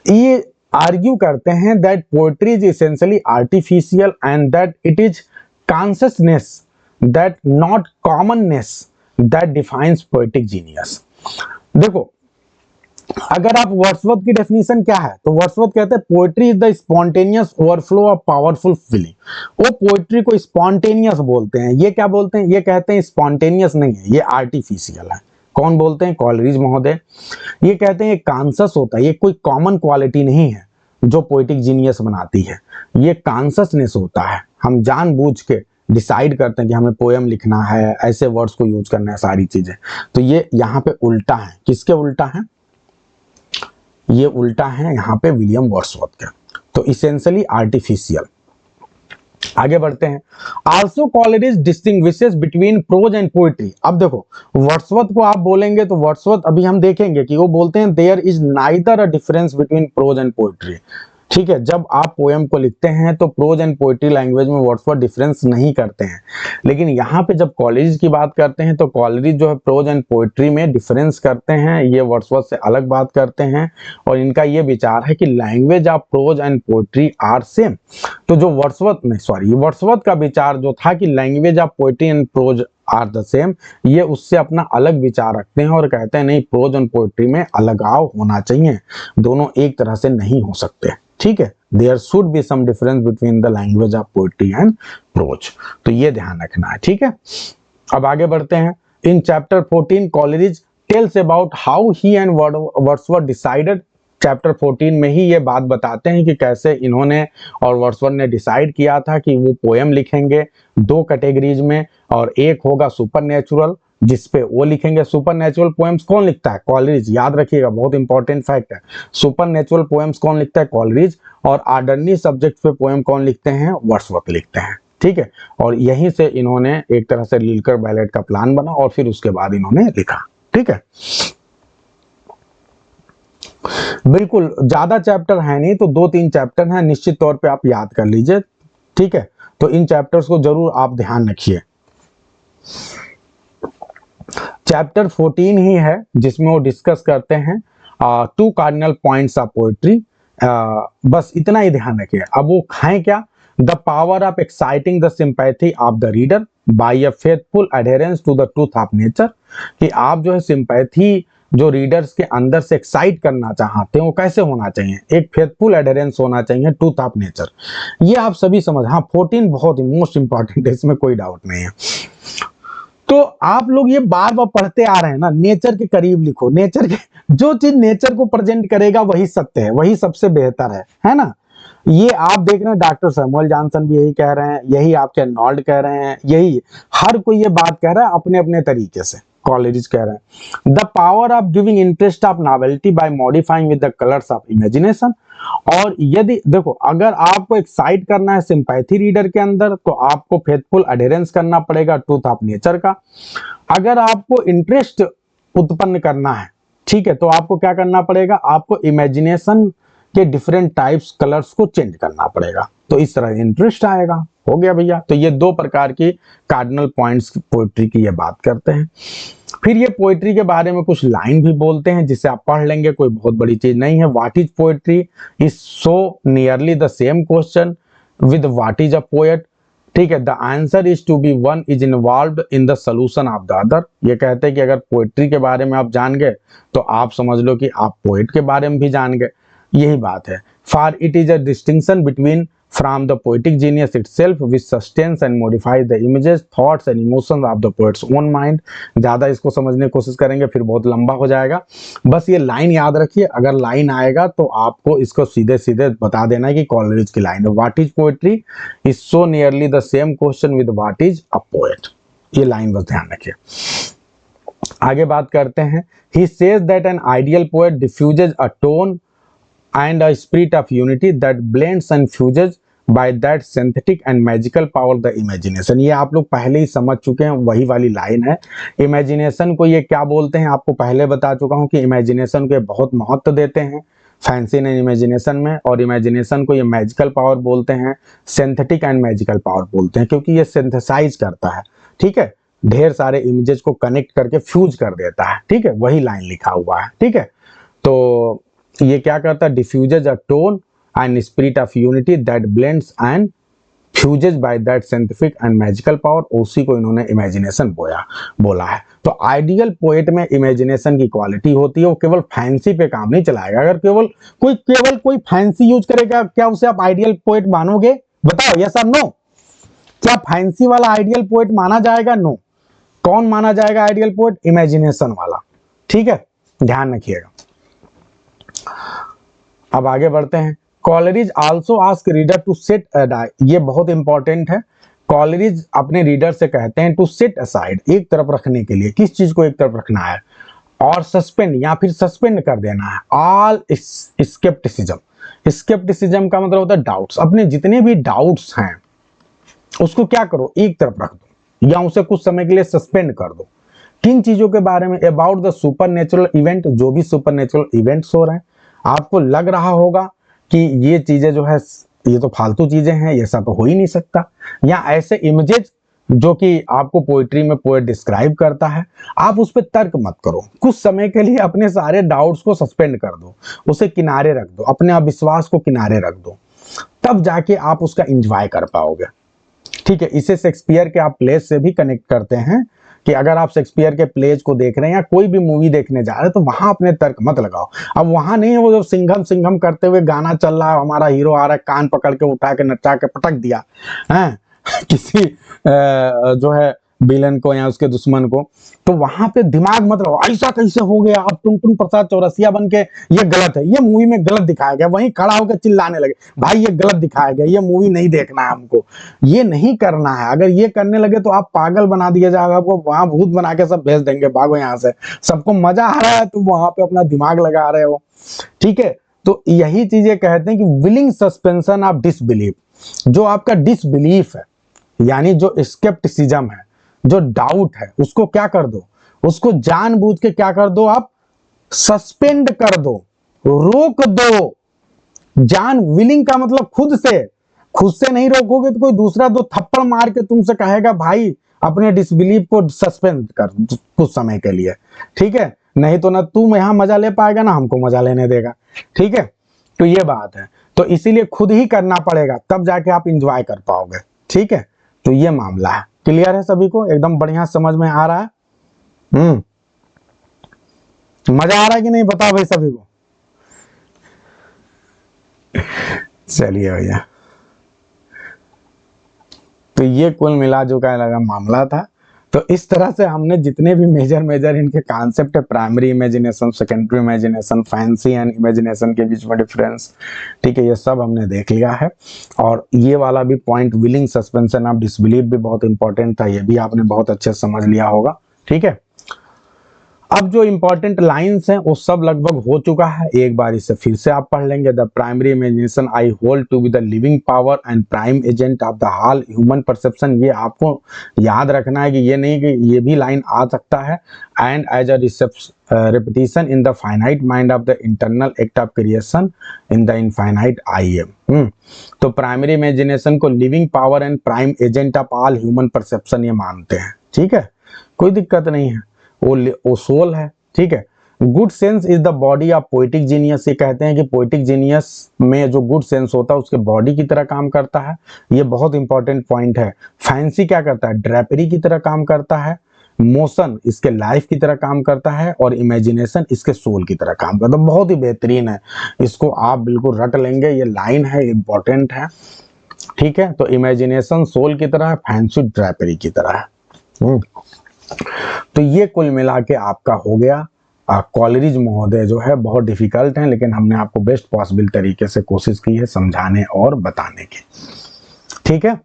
ये आर्ग्यू करते हैं that poetry is essentially artificial and that it is consciousness that not commonness that defines poetic genius. देखो, अगर आप वर्ड्सवर्थ की डेफिनेशन क्या है, तो वर्ड्सवर्थ कहते हैं poetry is the spontaneous overflow of powerful feeling. वो पोएट्री को स्पॉन्टेनियस बोलते हैं। ये क्या बोलते हैं? ये कहते हैं स्पॉन्टेनियस नहीं है, ये आर्टिफिशियल है। कौन बोलते हैं? कॉलरिज महोदय। ये कहते हैं ये कॉन्शस होता है, ये कोई कॉमन क्वालिटी नहीं है जो पोएटिक जीनियस बनाती है, ये कॉन्शसनेस होता है। हम जानबूझ के डिसाइड करते हैं कि हमें पोएम लिखना है, ऐसे वर्ड्स को यूज करना है, सारी चीजें। तो ये यहाँ पे उल्टा है। किसके उल्टा है? ये उल्टा है यहाँ पे विलियम वर्ड्सवर्थ के। तो इसेंशियली आर्टिफिशियल। आगे बढ़ते हैं। Also Coleridge distinguishes between prose and poetry. अब देखो, वर्ड्सवर्थ को आप बोलेंगे तो वर्ड्सवर्थ अभी हम देखेंगे कि वो बोलते हैं there is neither a difference between prose and poetry. ठीक है, जब आप पोएम को लिखते हैं तो प्रोज एंड पोएट्री लैंग्वेज में वर्ड्सवर्थ डिफरेंस नहीं करते हैं। लेकिन यहाँ पे जब कॉलेज की बात करते हैं तो कॉलरिज जो है प्रोज एंड पोएट्री में डिफरेंस करते हैं, ये वर्ड्सवर्थ से अलग बात करते हैं। और इनका ये विचार है कि language of prose and poetry are same. तो जो वर्ड्सवर्थ का विचार जो था कि language of poetry and prose are the same, ये उससे अपना अलग विचार रखते हैं और कहते हैं नहीं, प्रोज एंड पोएट्री में अलगाव होना चाहिए, दोनों एक तरह से नहीं हो सकते। ठीक है, there should be some difference between the language of poetry and prose. तो ये ध्यान रखना है। ठीक है, अब आगे बढ़ते हैं। इन chapter 14 Coleridge tells about how he and Wordsworth decided. Chapter 14 में ही ये बात बताते हैं कि कैसे इन्होंने और वर्ड्सवर्थ ने डिसाइड किया था कि वो पोएम लिखेंगे दो कैटेगरीज में, और एक होगा सुपरनेचुरल, जिसपे वो लिखेंगे। सुपरनेचुरल पोएम्स कौन लिखता है? कॉलरिज। याद रखिएगा, बहुत इंपॉर्टेंट फैक्ट है। सुपरनेचुरल पोएम्स कौन लिखता है? कॉलरिज। और आर्डरनी सब्जेक्ट पे पोएम कौन लिखते हैं? वर्ड्सवर्थ लिखते हैं। ठीक है, और यहीं से इन्होंने एक तरह से लिलकर बैलेट का प्लान बना और फिर उसके बाद इन्होंने लिखा। ठीक है, बिल्कुल ज्यादा चैप्टर है नहीं, तो 2-3 चैप्टर हैं, निश्चित तौर पे आप याद कर लीजिए। ठीक है, तो इन चैप्टर्स को जरूर आप ध्यान रखिए। चैप्टर 14 ही है जिसमें वो डिस्कस करते हैं 2 कार्डिनल पॉइंट्स ऑफ पोएट्री। बस इतना ही ध्यान रखिए। अब वो हैं क्या? The power of exciting the sympathy of the reader by a faithful adherence to the truth of nature. कि आप जो है सिंपैथी जो रीडर्स के अंदर से एक्साइट करना चाहते हैं वो कैसे होना चाहिए? एक फेथफुल एडहेरेंस होना चाहिए ट्रूथ ऑफ नेचर। ये आप सभी समझ। हाँ, 14 बहुत ही मोस्ट इंपॉर्टेंट है, इसमें कोई डाउट नहीं है। तो आप लोग ये बार बार पढ़ते आ रहे हैं ना, नेचर के करीब लिखो। नेचर के, जो चीज नेचर को प्रेजेंट करेगा वही सत्य है, वही सबसे बेहतर है ना। ये आप देख रहे हैं, डॉक्टर सैमुअल जॉनसन भी यही कह रहे हैं, यही आपके आर्नोल्ड कह रहे हैं, यही हर कोई ये बात कह रहा है अपने अपने तरीके से। कॉलरिज कह रहे हैं the power of giving interest of novelty by modifying with the colours of imagination. और यदि देखो, अगर आपको एक्साइट करना है सिंपैथी रीडर के अंदर, तो आपको फेथफुल अडेरेंस करना पड़ेगा ट्रूथ ऑफ नेचर का। अगर आपको इंटरेस्ट उत्पन्न करना है, ठीक है, तो आपको क्या करना पड़ेगा? आपको इमेजिनेशन के डिफरेंट टाइप्स कलर्स को चेंज करना पड़ेगा, तो इस तरह इंटरेस्ट आएगा। हो गया भैया। तो ये 2 प्रकार की कार्डिनल पॉइंट्स पोएट्री की ये बात करते हैं। फिर ये पोएट्री के बारे में कुछ लाइन भी बोलते हैं जिसे आप पढ़ लेंगे, कोई बहुत बड़ी चीज नहीं है। What is poetry is so nearly the same question with what is a poet. ठीक है, the answer is to be one is involved in the solution of the other. ये कहते हैं कि अगर पोएट्री के बारे में आप जान गए तो आप समझ लो कि आप पोएट के बारे में भी जान गए। यही बात है। For it is a distinction between from the poetic genius itself which sustains and modifies the images, thoughts and emotions of the poet's own mind। ज़्यादा इसको समझने की कोशिश करेंगे फिर बहुत लंबा हो जाएगा, बस ये लाइन याद रखिए, अगर लाइन आएगा तो आपको इसको सीधे सीधे बता देना है कि कॉलरिज की लाइन है। What is poetry is so nearly the same question with what is a poet, ये लाइन बस ध्यान रखिए। आगे बात करते हैं। He says that an ideal poet diffuses a tone and a spirit of unity that blends and fuses by that synthetic and magical power the imagination। ये आप लोग पहले ही समझ चुके हैं, वही वाली लाइन है। इमेजिनेशन को ये क्या बोलते हैं, आपको पहले बता चुका हूं कि इमेजिनेशन को बहुत महत्व देते हैं फैंसी ने इमेजिनेशन में, और इमेजिनेशन को ये मैजिकल पावर बोलते हैं, सिंथेटिक एंड मैजिकल पावर बोलते हैं, क्योंकि ये सिंथेसाइज करता है, ठीक है, ढेर सारे इमेजेस को कनेक्ट करके फ्यूज कर देता है, ठीक है, वही लाइन लिखा हुआ है, ठीक है। तो ये क्या करता है, diffuses a tone and spirit of unity that blends and fuses by that scientific and magical power, उसी को इन्होंने इमेजिनेशन बोला है। तो आइडियल पोएट में इमेजिनेशन की क्वालिटी होती है, वो केवल फैंसी पे काम नहीं चलाएगा। अगर केवल कोई फैंसी यूज करेगा, क्या उसे आप आइडियल पोएट मानोगे? बताओ, यस और नो। क्या फैंसी वाला आइडियल पोएट माना जाएगा? नो। कौन माना जाएगा आइडियल पोएट? इमेजिनेशन वाला, ठीक है, ध्यान रखिएगा। अब आगे बढ़ते हैं। Coleridge also ask reader to set aside, ये बहुत इंपॉर्टेंट है। कॉलरिज अपने रीडर से कहते हैं टू सेट असाइड, एक तरफ रखने के लिए, किस चीज को एक तरफ रखना है, और सस्पेंड या फिर सस्पेंड कर देना है ऑल स्केप्टिसिज्म। स्केप्टिसिज्म का मतलब होता है डाउट्स। अपने जितने भी डाउट्स हैं उसको क्या करो, एक तरफ रख दो, या उसे कुछ समय के लिए सस्पेंड कर दो। किन चीजों के बारे में? अबाउट द सुपरनेचुरल इवेंट, जो भी सुपरनेचुरल इवेंट्स हो रहे हैं, आपको लग रहा होगा कि ये चीजें जो है ये तो फालतू चीजें हैं, ऐसा तो हो ही नहीं सकता, या ऐसे इमेजेस जो कि आपको पोएट्री में पोएट डिस्क्राइब करता है, आप उस पर तर्क मत करो। कुछ समय के लिए अपने सारे डाउट्स को सस्पेंड कर दो, उसे किनारे रख दो, अपने अविश्वास को किनारे रख दो, तब जाके आप उसका एंजॉय कर पाओगे, ठीक है। इसे शेक्सपियर के आप प्लेज से भी कनेक्ट करते हैं कि अगर आप शेक्सपियर के प्लेज को देख रहे हैं या कोई भी मूवी देखने जा रहे हैं तो वहां अपने तर्क मत लगाओ। अब वहां नहीं है वो जो सिंघम सिंघम करते हुए गाना चल रहा है, हमारा हीरो आ रहा है, कान पकड़ के उठा के नचा के पटक दिया है किसी जो है विलन को या उसके दुश्मन को, तो वहां पे दिमाग मत लगाओ, ऐसा कैसे हो गया, अब टुनटुन प्रसाद चौरसिया बन के, ये गलत है, ये मूवी में गलत दिखाया गया, वहीं खड़ा होकर चिल्लाने लगे, भाई ये गलत दिखाया गया, ये मूवी नहीं देखना है हमको, ये नहीं करना है। अगर ये करने लगे तो आप पागल बना दिया जाएगा, आपको वहां भूत बना के सब भेज देंगे, भागो यहाँ से। सबको मजा आ रहा है तो वहां पे अपना दिमाग लगा रहे हो, ठीक है। तो यही चीजें कहते हैं कि विलिंग सस्पेंशन ऑफ डिसबिलीफ, जो आपका डिसबिलीफ है यानी जो स्केप्टिसिज्म है, जो डाउट है, उसको क्या कर दो, उसको जानबूझ के क्या कर दो, आप सस्पेंड कर दो, रोक दो। जान विलिंग का मतलब खुद से नहीं रोकोगे तो कोई दूसरा दो थप्पड़ मार के तुमसे कहेगा भाई अपने डिसबिलीफ को सस्पेंड कर कुछ समय के लिए, ठीक है, नहीं तो ना तुम यहां मजा ले पाएगा ना हमको मजा लेने देगा, ठीक है। तो ये बात है, तो इसीलिए खुद ही करना पड़ेगा, तब जाके आप इंजॉय कर पाओगे, ठीक है। तो ये मामला है। क्लियर है सभी को? एकदम बढ़िया समझ में आ रहा है? मजा आ रहा है कि नहीं, बताओ भाई सभी को। चलिए भैया, तो ये कुल मिला जो का लगा मामला था। तो इस तरह से हमने जितने भी मेजर इनके कॉन्सेप्ट है, primary imagination, secondary imagination, fancy and imagination के बीच में डिफरेंस, ठीक है, ये सब हमने देख लिया है। और ये वाला भी point willing suspension of disbelief भी बहुत इंपॉर्टेंट था, ये भी आपने बहुत अच्छे से समझ लिया होगा, ठीक है। अब जो इंपॉर्टेंट लाइंस हैं वो सब लगभग हो चुका है, एक बार इसे फिर से आप पढ़ लेंगे। The primary imagination I hold to be the living power and prime agent of the all human perception. ये आपको याद रखना है कि ये नहीं कि ये भी लाइन आ सकता है। And as a repetition in the finite mind of the internal act of creation in the infinite I am। तो प्राइमरी इमेजिनेशन को living power and prime agent of all human perception ये मानते हैं, ठीक है, कोई दिक्कत नहीं है, वो सोल है, ठीक है। Good sense is the body of poetic genius, ये कहते हैं कि पोएटिक जीनियस में जो गुड सेंस होता है उसके बॉडी की तरह काम करता है, ये बहुत इंपॉर्टेंट पॉइंट है। फैंसी क्या करता है, ड्रेपरी की तरह काम करता है, मोशन इसके लाइफ की तरह काम करता है, और इमेजिनेशन इसके सोल की तरह काम करता है। बहुत ही बेहतरीन है, इसको आप बिल्कुल रट लेंगे, ये लाइन है, इंपॉर्टेंट है, ठीक है, तो इमेजिनेशन सोल की तरह है, फैंसी ड्रैपरी की तरह है। तो ये कुल मिला के आपका हो गया। कॉलरिज महोदय जो है बहुत डिफिकल्ट हैं, लेकिन हमने आपको बेस्ट पॉसिबल तरीके से कोशिश की है समझाने और बताने की। ठीक है,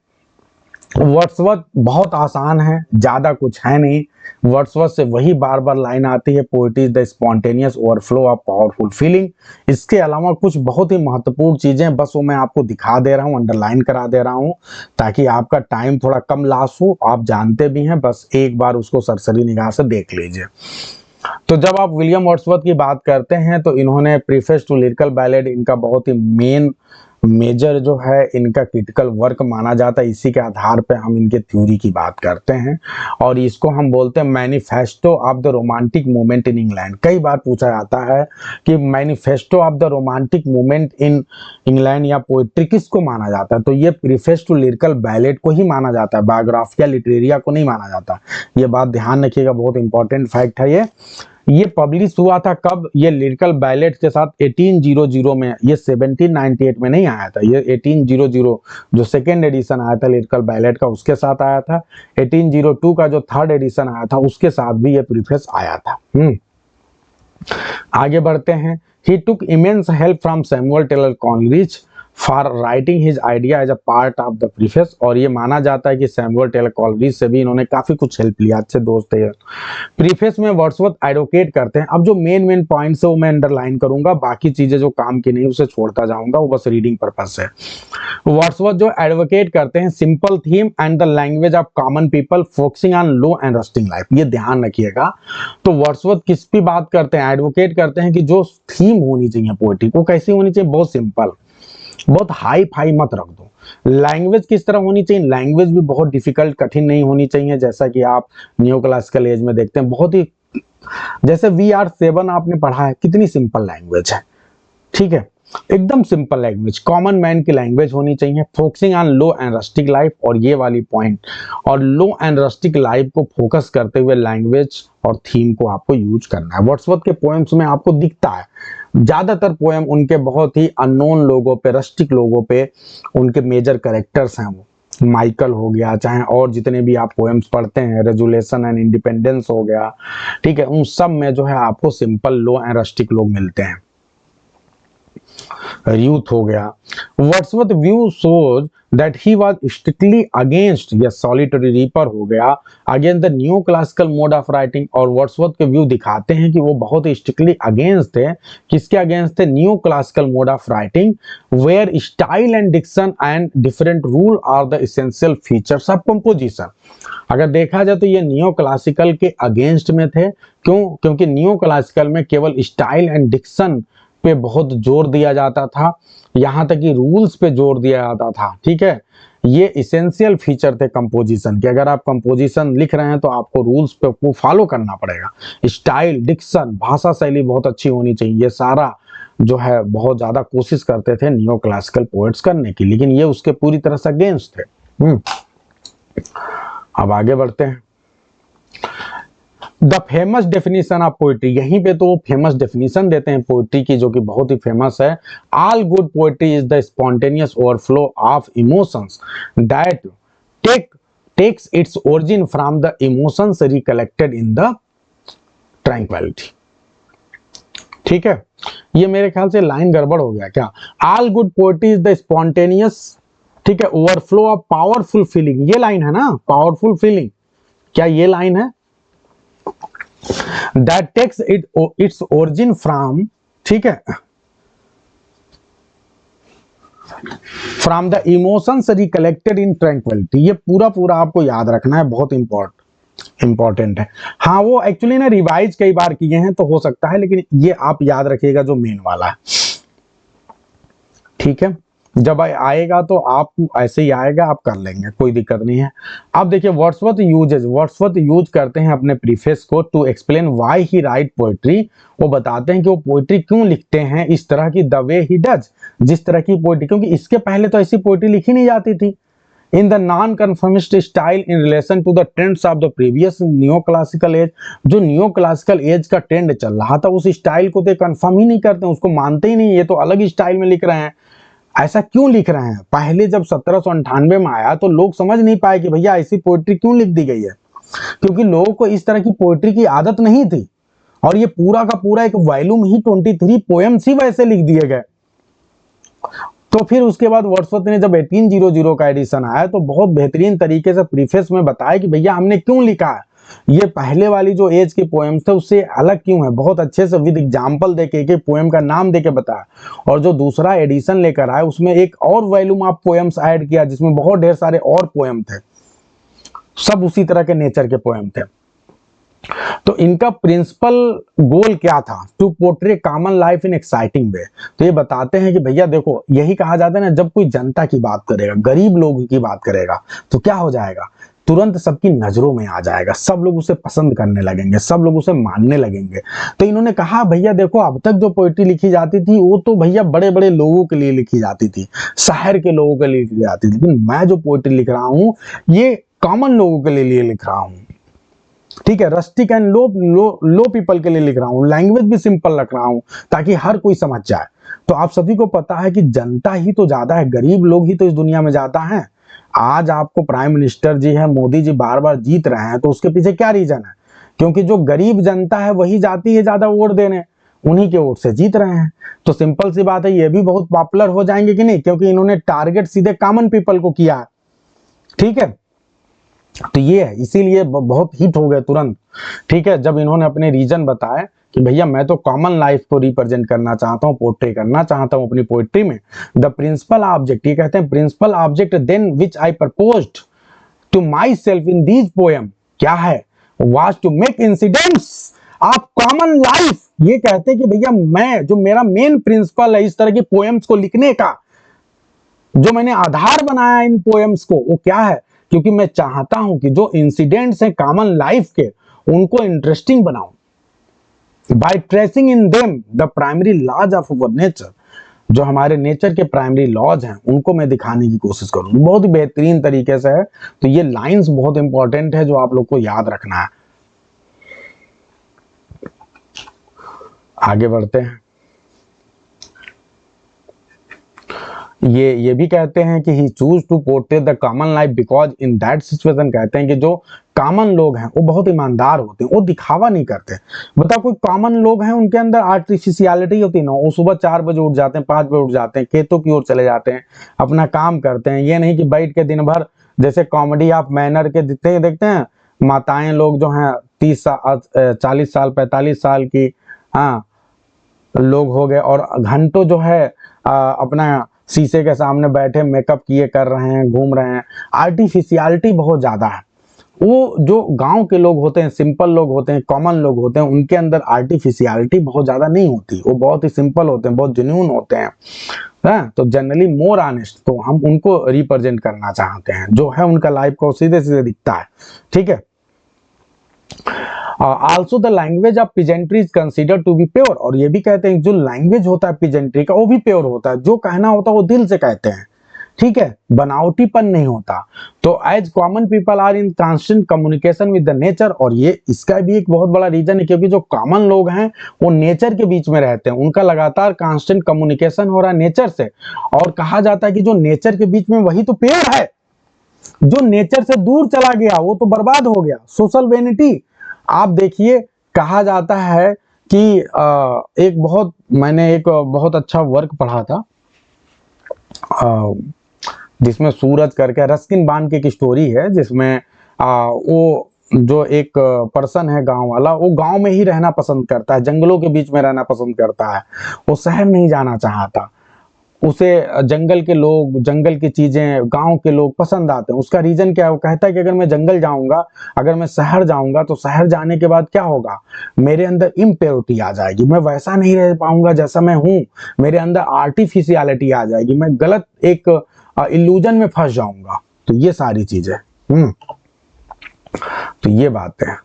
वर्ड्सवर्थ बहुत आसान है, ज्यादा कुछ है नहीं। वर्ड्सवर्थ से वही बार बार लाइन आती है, poetry is the spontaneous overflow of powerful feeling. इसके अलावा कुछ बहुत ही महत्वपूर्ण चीजें बस वो मैं आपको दिखा दे रहा हूँ, अंडरलाइन करा दे रहा हूँ, ताकि आपका टाइम थोड़ा कम लॉस हो। आप जानते भी हैं, बस एक बार उसको सरसरी निगाह से देख लीजिए। तो जब आप विलियम वर्ड्सवर्थ की बात करते हैं तो इन्होंने प्रीफेस टू लिरिकल बैलेड इनका बहुत ही मेजर जो है इनका क्रिटिकल वर्क माना जाता है। इसी के आधार पे हम इनके थ्योरी की बात करते हैं, और इसको हम बोलते हैं manifesto of the romantic movement in England. कई बार पूछा जाता है कि manifesto of the romantic movement in England या पोएट्री किसको माना जाता है, तो ये प्रीफेस टू लिरिकल बैलेड को ही माना जाता है, बायोग्राफिया लिटरेरिया को नहीं माना जाता। ये बात ध्यान रखिएगा, बहुत इंपॉर्टेंट फैक्ट है ये पब्लिश हुआ था कब, ये लिरिकल बैलेट के साथ 1800 में, ये 1798 में नहीं आया था, ये 1800 जो सेकेंड एडिशन आया था लिरिकल बैलेट का उसके साथ आया था। 1802 का जो थर्ड एडिशन आया था उसके साथ भी ये प्रीफेस आया था। आगे बढ़ते हैं। He took immense help from Samuel Taylor Coleridge for writing his idea as a part of the preface, और ये माना जाता है कि सैमुअल टेलर कॉलरिज से भी इन्होंने काफी कुछ हेल्प लिया। अच्छे दोस्त है। प्रीफेस में वर्ड्सवर्थ एडवोकेट करते हैं, अब जो मेन पॉइंट्स है वो मैं अंडरलाइन करूंगा, बाकी चीजें जो काम की नहीं उसे छोड़ता जाऊंगा, वो बस रीडिंग पर्पज से। वर्ड्सवर्थ जो एडवोकेट करते हैं simple theme and the language of common people focusing on low and rusting life, ये ध्यान रखिएगा। तो वर्ड्सवर्थ किस पे बात करते हैं, एडवोकेट करते हैं कि जो थीम होनी चाहिए पोएट्री को कैसी होनी चाहिए, बहुत सिंपल, बहुत हाई फाई मत रख दो। लैंग्वेज किस तरह होनी चाहिए, लैंग्वेज भी बहुत डिफिकल्ट कठिन नहीं होनी चाहिए, जैसा कि आप न्यू क्लासिकल एज में देखते हैं, बहुत ही जैसे VR7 आपने पढ़ा है, कितनी सिंपल लैंग्वेज है। ठीक है, एकदम सिंपल लैंग्वेज, कॉमन मैन की लैंग्वेज होनी चाहिए, focusing on low and rustic life, और ये वाली पॉइंट, और लो एंड रस्टिक लाइफ को फोकस करते हुए लैंग्वेज और थीम को आपको यूज करना है। वर्ड्सवर्थ के पोएम्स में आपको दिखता है ज्यादातर पोएम उनके बहुत ही अननोन लोगों पे, रस्टिक लोगों पे उनके मेजर कैरेक्टर्स हैं, वो माइकल हो गया, चाहे और जितने भी आप पोएम्स पढ़ते हैं, रेजुलेशन एंड इंडिपेंडेंस हो गया, ठीक है, उन सब में जो है आपको सिंपल लो एंड रस्टिक लोग मिलते हैं। यूथ हो गया। Wordsworth view shows that he was strictly against, या सॉलिटरी रीपर हो गया, against the new classical mode of writing, और वर्ड्सवर्थ के व्यू दिखाते हैं कि वो बहुत ही स्ट्रिक्टली अगेंस्ट थे, किसके अगेंस्ट थे, new classical mode of writing, where style and diction and different rule are the essential features of composition. अगर देखा जाए तो ये न्यू क्लासिकल के अगेंस्ट में थे, क्यों, क्योंकि न्यू क्लासिकल में केवल स्टाइल एंड डिक्शन पे बहुत जोर दिया जाता था, यहां तक कि रूल्स पे जोर दिया जाता था। ठीक है, ये इसेंशियल फीचर थे कंपोजिशन के, अगर आप कंपोजिशन लिख रहे हैं तो आपको रूल्स पे को फॉलो करना पड़ेगा, स्टाइल, डिक्शन, भाषा शैली बहुत अच्छी होनी चाहिए, ये सारा जो है बहुत ज्यादा कोशिश करते थे नियो क्लासिकल पोएट्स करने की, लेकिन ये उसके पूरी तरह से अगेंस्ट थे। अब आगे बढ़ते हैं। The famous definition of poetry, यहीं पे तो फेमस डेफिनेशन देते हैं पोइट्री की, जो कि बहुत ही फेमस है। All good poetry is the spontaneous overflow of emotions that takes its origin from the emotions recollected in the tranquility. ठीक है, ये मेरे ख्याल से लाइन गड़बड़ हो गया क्या। All good poetry is the spontaneous, ठीक है, ओवरफ्लो ऑफ पावरफुल फीलिंग, ये लाइन है ना, पावरफुल फीलिंग, क्या ये लाइन है, that takes its origin from, ठीक है, from the emotions recollected in tranquility। ये पूरा आपको याद रखना है, बहुत इंपॉर्टेंट है। हाँ, वो एक्चुअली ना रिवाइज कई बार किए हैं तो हो सकता है, लेकिन ये आप याद रखिएगा जो मेन वाला है। ठीक है, जब आएगा तो आप ऐसे ही आएगा, आप कर लेंगे, कोई दिक्कत नहीं है। अब देखिए वर्ड्सवर्थ यूज करते हैं अपने प्रीफेस को to explain why he write poetry, वो बताते हैं कि वो पोएट्री क्यों लिखते हैं इस तरह की, द वे ही डज, जिस तरह की पोएट्री, क्योंकि इसके पहले तो ऐसी पोएट्री लिखी नहीं जाती थी। In the non conformist style in relation to the trends of the previous new classical age, जो न्यू क्लासिकल एज का ट्रेंड चल रहा था उस स्टाइल को तो कंफर्म ही नहीं करते, उसको मानते ही नहीं, ये तो अलग स्टाइल में लिख रहे हैं। ऐसा क्यों लिख रहे हैं? पहले जब 1798 में आया तो लोग समझ नहीं पाए कि भैया ऐसी पोइट्री क्यों लिख दी गई है, क्योंकि लोगों को इस तरह की पोइट्री की आदत नहीं थी। और ये पूरा का पूरा एक वॉल्यूम ही 23 पोएम्स ही वैसे लिख दिए गए। तो फिर उसके बाद वर्ड्सवर्थ ने जब 1800 का एडिशन आया तो बहुत बेहतरीन तरीके से प्रीफेस में बताया कि भैया हमने क्यों लिखा है, ये पहले वाली जो एज के पोएम्स थे उससे अलग क्यों है, बहुत अच्छे से विद एग्जांपल देके एक पोएम का नाम देके बताया। और जो दूसरा एडिशन लेकर आए उसमें एक और वॉल्यूम ऑफ पोएम्स ऐड किया जिसमें बहुत ढेर सारे और पोएम थे, सब उसी तरह के नेचर के पोएम थे। तो इनका प्रिंसिपल गोल क्या था? To portray common life in exciting way. तो ये बताते हैं कि भैया देखो, यही कहा जाता है ना, जब कोई जनता की बात करेगा, गरीब लोगों की बात करेगा, तो क्या हो जाएगा, तुरंत सबकी नजरों में आ जाएगा, सब लोग उसे पसंद करने लगेंगे, सब लोग उसे मानने लगेंगे। तो इन्होंने कहा भैया देखो, अब तक जो पोइट्री लिखी जाती थी वो तो भैया बड़े बड़े लोगों के लिए लिखी जाती थी, शहर के लोगों के लिए लिखी जाती थी, लेकिन मैं जो पोइट्री लिख रहा हूँ ये कॉमन लोगों के लिए लिख रहा हूँ। ठीक है, रस्टिक एंड लो पीपल के लिए लिख रहा हूँ, लैंग्वेज भी सिंपल रख रहा हूँ ताकि हर कोई समझ जाए। तो आप सभी को पता है कि जनता ही तो ज्यादा है, गरीब लोग ही तो इस दुनिया में ज्यादा हैं। आज आपको प्राइम मिनिस्टर जी है, मोदी जी बार बार जीत रहे हैं, तो उसके पीछे क्या रीजन है? क्योंकि जो गरीब जनता है वही जाती है ज्यादा वोट देने, उन्हीं के वोट से जीत रहे हैं। तो सिंपल सी बात है, ये भी बहुत पॉपुलर हो जाएंगे कि नहीं, क्योंकि इन्होंने टारगेट सीधे कॉमन पीपल को किया है। ठीक है, तो ये है, इसीलिए बहुत हिट हो गए तुरंत। ठीक है, जब इन्होंने अपने रीजन बताए कि भैया मैं तो कॉमन लाइफ को रिप्रेजेंट करना चाहता हूँ, पोर्ट्रे करना चाहता हूँ अपनी पोइट्री में। द प्रिंसिपल ऑब्जेक्ट, ये कहते हैं principal object then which I proposed to myself in these poem, क्या है, was to make incidents of common life. ये कहते हैं कि भैया मैं, जो मेरा मेन प्रिंसिपल है इस तरह की पोएम्स को लिखने का, जो मैंने आधार बनाया इन पोएम्स को, वो क्या है, क्योंकि मैं चाहता हूं कि जो इंसिडेंट्स हैं कॉमन लाइफ के उनको इंटरेस्टिंग बनाऊं by tracing in them the primary laws of our nature. जो हमारे नेचर के प्राइमरी लॉज हैं उनको मैं दिखाने की कोशिश करूं बहुत ही बेहतरीन तरीके से है। तो ये लाइंस बहुत इंपॉर्टेंट है जो आप लोग को याद रखना है। आगे बढ़ते हैं। ये भी कहते हैं कि he choose to portray the common life because in that situation, कहते हैं कि जो कॉमन लोग हैं वो बहुत ईमानदार होते हैं, वो दिखावा नहीं करते। बताओ, कोई कॉमन लोग हैं उनके अंदर आर्टिफिशियलिटी होती है ना, वो सुबह 4 बजे उठ जाते हैं, 5 बजे उठ जाते हैं, खेतों की ओर चले जाते हैं, अपना काम करते हैं। ये नहीं कि बैठ के दिन भर जैसे कॉमेडी ऑफ मैनर के देखते हैं माताएं लोग जो हैं 30 साल 40 साल 45 साल की, हाँ, लोग हो गए और घंटों जो है अपना शीशे के सामने बैठे मेकअप किए कर रहे हैं, घूम रहे हैं। आर्टिफिशियलिटी बहुत ज्यादा है। वो जो गांव के लोग होते हैं, सिंपल लोग होते हैं, कॉमन लोग होते हैं, उनके अंदर आर्टिफिशियलिटी बहुत ज्यादा नहीं होती, वो बहुत ही सिंपल होते हैं, बहुत जेन्युइन होते हैं। तो जनरली मोर ऑनेस्ट, तो हम उनको रिप्रेजेंट करना चाहते हैं, जो है उनका लाइफ को सीधे सीधे दिखता है। ठीक है, also the language of peasantry is considered to be pure. और ये भी कहते हैं जो लैंग्वेज होता है पिजेंट्री का वो भी प्योर होता है, जो कहना होता है वो दिल से कहते हैं। ठीक है, बनावटीपन नहीं होता। तो as common people are in constant communication with the nature, और ये इसका भी एक बहुत बड़ा रीजन है, क्योंकि जो कॉमन लोग हैं वो नेचर के बीच में रहते हैं, उनका लगातार कांस्टेंट कम्युनिकेशन हो रहा है नेचर से। और कहा जाता है कि जो नेचर के बीच में वही तो प्योर है, जो नेचर से दूर चला गया वो तो बर्बाद हो गया। सोशल वेनिटी, आप देखिए, कहा जाता है कि मैंने एक बहुत अच्छा वर्क पढ़ा था जिसमें सूरज करके रस्किन बांड की एक स्टोरी है, जिसमें वो जो एक पर्सन है गांव वाला, वो गांव में ही रहना पसंद करता है, जंगलों के बीच में रहना पसंद करता है, वो शहर नहीं जाना चाहता। उसे जंगल के लोग, जंगल की चीजें, गांव के लोग पसंद आते हैं। उसका रीजन क्या है? वो कहता है कि अगर मैं जंगल जाऊंगा, अगर मैं शहर जाऊंगा, तो शहर जाने के बाद क्या होगा, मेरे अंदर इम्प्योरिटी आ जाएगी, मैं वैसा नहीं रह पाऊंगा जैसा मैं हूं, मेरे अंदर आर्टिफिशियलिटी आ जाएगी, मैं गलत एक इल्यूजन में फंस जाऊंगा। तो ये सारी चीजें, तो ये बात है।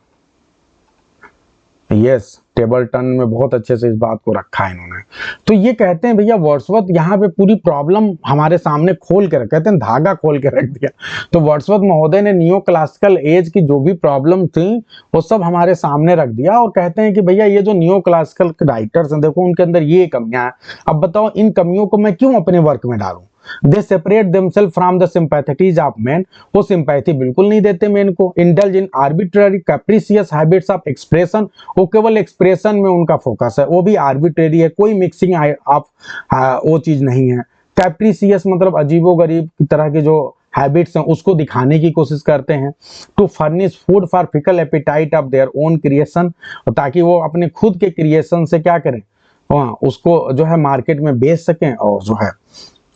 यस, स्टेबलटन में बहुत अच्छे से इस बात को रखा है इन्होंने। तो ये कहते हैं भैया वर्ड्सवर्थ यहाँ पे पूरी प्रॉब्लम हमारे सामने खोल के रख, कहते हैं धागा खोल के रख दिया। तो वर्ड्सवर्थ महोदय ने नियो क्लासिकल एज की जो भी प्रॉब्लम थी वो सब हमारे सामने रख दिया, और कहते हैं कि भैया ये जो नियो क्लासिकल राइटर्स हैं देखो उनके अंदर ये कमियां हैं, अब बताओ इन कमियों को मैं क्यों अपने वर्क में डालूं। They separate themselves from the sympathies of man, वो सिंपैथी बिल्कुल नहीं देते मैन को। Indulge in arbitrary capricious habits of expression, वो केवल एक्सप्रेशन में उनका फोकस है, वो भी आर्बिट्ररी है, कोई मिक्सिंग ऑफ वो चीज नहीं है। कैप्रिशियस मतलब अजीबोगरीब की तरह के जो हैबिट्स हैं उसको दिखाने की कोशिश करते हैं। To furnish food for fickle appetite of their own creation, ताकि वो अपने खुद के क्रिएशन से क्या करें, उसको जो है मार्केट में बेच सकें और जो है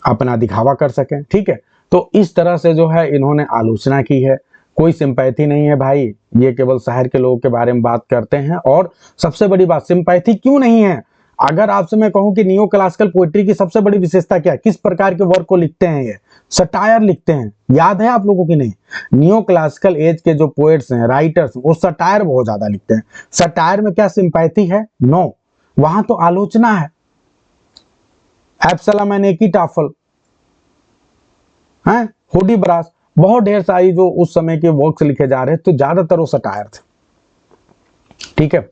अपना दिखावा कर सकें। ठीक है, तो इस तरह से जो है इन्होंने आलोचना की है। कोई सिंपैथी नहीं है भाई, ये केवल शहर के लोगों के बारे में बात करते हैं। और सबसे बड़ी बात, सिंपैथी क्यों नहीं है? अगर आपसे मैं कहूं कि नियो क्लासिकल पोएट्री की सबसे बड़ी विशेषता क्या है, किस प्रकार के वर्क को लिखते हैं, ये सटायर लिखते हैं। याद है आप लोगों की नहीं? नियो क्लासिकल एज के जो पोएट्स हैं, राइटर्स, वो सटायर बहुत ज्यादा लिखते हैं। सटायर में क्या सिंपैथी है? नो, वहां तो आलोचना है। एब्सलम एंड एकिटाफल हैं, हुडीब्रास, बहुत ढेर सारी जो उस समय के वर्क्स लिखे जा रहे थे, तो ज्यादातर वो सटायर थे। ठीक है,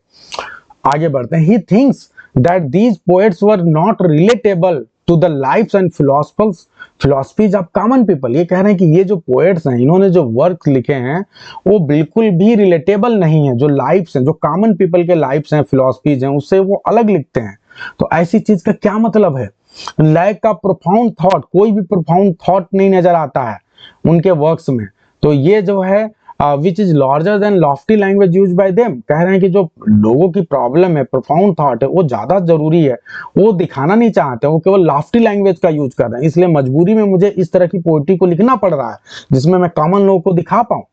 आगे बढ़ते हैं। He thinks that these poets were not relatable to the lives and philosophies of common people. ये कह रहे हैं कि ये जो पोएट्स हैं, इन्होंने जो वर्क लिखे हैं वो बिल्कुल भी रिलेटेबल नहीं है, जो लाइफ्स हैं, जो कॉमन पीपल के लाइफ्स हैं, फिलोसफीज हैं, उससे वो अलग लिखते हैं। तो ऐसी चीज का क्या मतलब है? लैक का प्रोफाउंड थॉट, कोई भी प्रोफाउंड थॉट नहीं नजर आता है उनके वर्क्स में। तो ये जो है which is larger than Lofty language use by them, कह रहे हैं कि जो लोगों की प्रॉब्लम है, प्रोफाउंड थॉट है, वो ज्यादा जरूरी है, वो दिखाना नहीं चाहते, वो केवल लॉफ्टी लैंग्वेज का यूज कर रहे हैं। इसलिए मजबूरी में मुझे इस तरह की पोएट्री को लिखना पड़ रहा है जिसमें मैं कॉमन लोगों को दिखा पाऊं।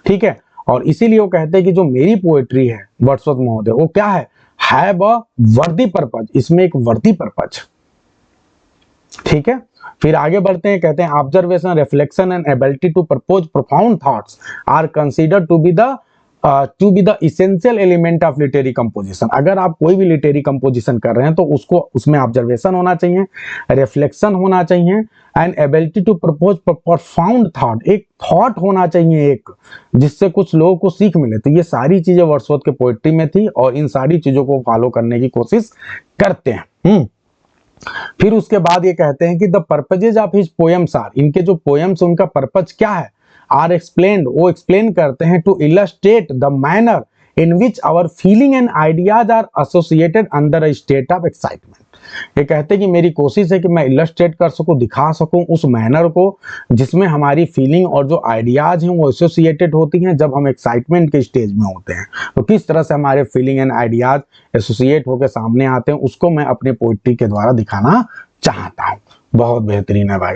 ठीक है, और इसीलिए वो कहते हैं कि जो मेरी पोएट्री है वर्ड्सवर्थ महोदय, वो क्या है? हैव अ वर्दी पर्पज, इसमें एक वर्दी पर्पज। ठीक है, फिर आगे बढ़ते हैं। कहते हैं observation, reflection and ability to propose profound thoughts are considered to be the essential element of literary composition. अगर आप कोई भी लिटरेरी कंपोजिशन कर रहे हैं तो उसको उसमें ऑब्जर्वेशन होना चाहिए, रिफ्लेक्शन होना चाहिए, and ability to propose profound thought, एक थॉट होना चाहिए एक, जिससे कुछ लोगों को सीख मिले। तो ये सारी चीजें वर्ड्सवर्थ के पोएट्री में थी और इन सारी चीजों को फॉलो करने की कोशिश करते हैं। फिर उसके बाद ये कहते हैं कि the purposes of his poems are, इनके जो पोएम्स उनका पर्पज क्या है? आर एक्सप्लेन्ड, वो एक्सप्लेन करते हैं to illustrate the manner in which our feeling and ideas are associated under a state of excitement. ये कहते हैं कि मेरी कोशिश है कि मैं इलस्ट्रेट कर सकूं, दिखा सकूं उस मैनर को जिसमें हमारी फीलिंग और जो आइडियाज हैं वो एसोसिएटेड होती हैं जब हम एक्साइटमेंट के स्टेज में होते हैं। तो किस तरह से हमारे फीलिंग एंड आइडियाज एसोसिएट होकर सामने आते हैं, उसको मैं अपने पोएट्री के द्वारा दिखाना चाहता हूं। बहुत बेहतरीन है भाई।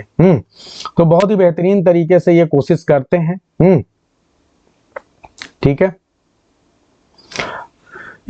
तो बहुत ही बेहतरीन तरीके से ये कोशिश करते हैं। ठीक है,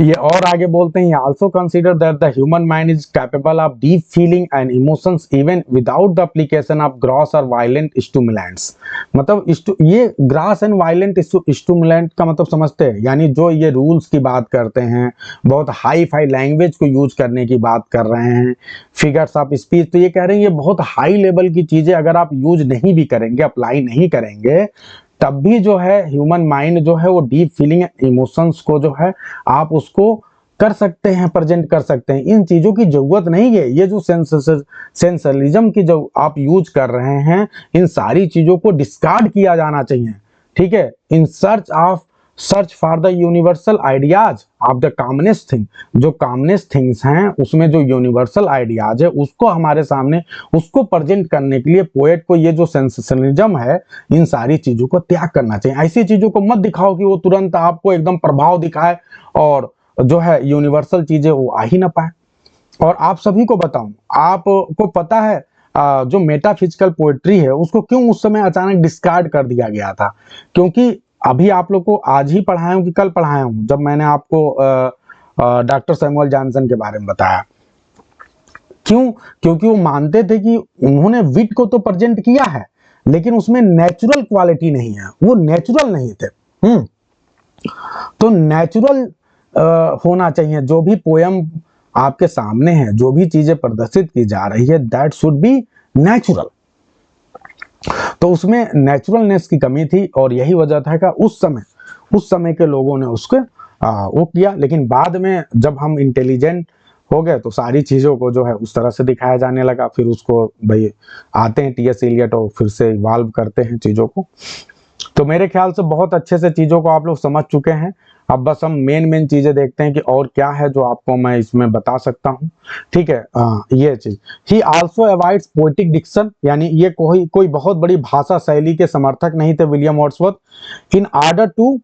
ये और आगे बोलते हैं, also consider that the human mind is capable of deep feeling and emotions even without the application of gross और वायलेंट स्टिमुलेंट्स। मतलब ये ग्रॉस एंड वायलेंट स्टिमुलेंट का मतलब समझते हैं, यानी जो ये रूल्स की बात करते हैं, बहुत हाई फाई लैंग्वेज को यूज करने की बात कर रहे हैं, फिगर्स ऑफ स्पीच, तो ये कह रहे हैं ये बहुत हाई लेवल की चीजें अगर आप यूज नहीं भी करेंगे, अप्लाई नहीं करेंगे, तब भी जो है ह्यूमन माइंड जो है वो डीप फीलिंग इमोशंस को जो है आप उसको कर सकते हैं, प्रेजेंट कर सकते हैं। इन चीजों की जरूरत नहीं है। ये जो सेंसलिज्म की जो आप यूज कर रहे हैं, इन सारी चीजों को डिस्कार्ड किया जाना चाहिए। ठीक है, in search for the universal ideas of the commonest thing, जो कॉमनेस्ट थिंग्स हैं उसमें जो यूनिवर्सल आइडियाज है उसको हमारे सामने, उसको प्रेजेंट करने के लिए पोएट को ये जो सेंसेशनलिज्म है, इन सारी चीजों को त्याग करना चाहिए। ऐसी चीजों को मत दिखाओ कि वो तुरंत आपको एकदम प्रभाव दिखाए और जो है यूनिवर्सल चीजें वो आ ही ना पाए। और आप सभी को बताऊं, आपको पता है जो मेटाफिजिकल पोएट्री है उसको क्यों उस समय अचानक डिस्कार्ड कर दिया गया था? क्योंकि अभी आप लोग को आज ही पढ़ाया हूं कि कल पढ़ाया हूं, जब मैंने आपको डॉक्टर सैमुअल जॉनसन के बारे में बताया। क्यों? क्योंकि वो मानते थे कि उन्होंने विट को तो प्रेजेंट किया है लेकिन उसमें नेचुरल क्वालिटी नहीं है, वो नेचुरल नहीं थे। तो नेचुरल होना चाहिए। जो भी पोयम आपके सामने है, जो भी चीजें प्रदर्शित की जा रही है, दैट शुड बी नेचुरल। तो उसमें नेचुरलनेस की कमी थी और यही वजह था कि उस समय के लोगों ने उसके वो किया। लेकिन बाद में जब हम इंटेलिजेंट हो गए तो सारी चीजों को जो है उस तरह से दिखाया जाने लगा। फिर उसको भाई आते हैं टी.एस. एलियट और फिर से इवाल्व करते हैं चीजों को। तो मेरे ख्याल से बहुत अच्छे से चीजों को आप लोग समझ चुके हैं। अब बस हम मेन चीजें देखते हैं कि और क्या है जो आपको मैं इसमें बता सकता हूँ। ठीक है, ये चीज he also avoids poetic diction, यानी ये कोई बहुत बड़ी भाषा शैली के समर्थक नहीं थे William Wordsworth. In order to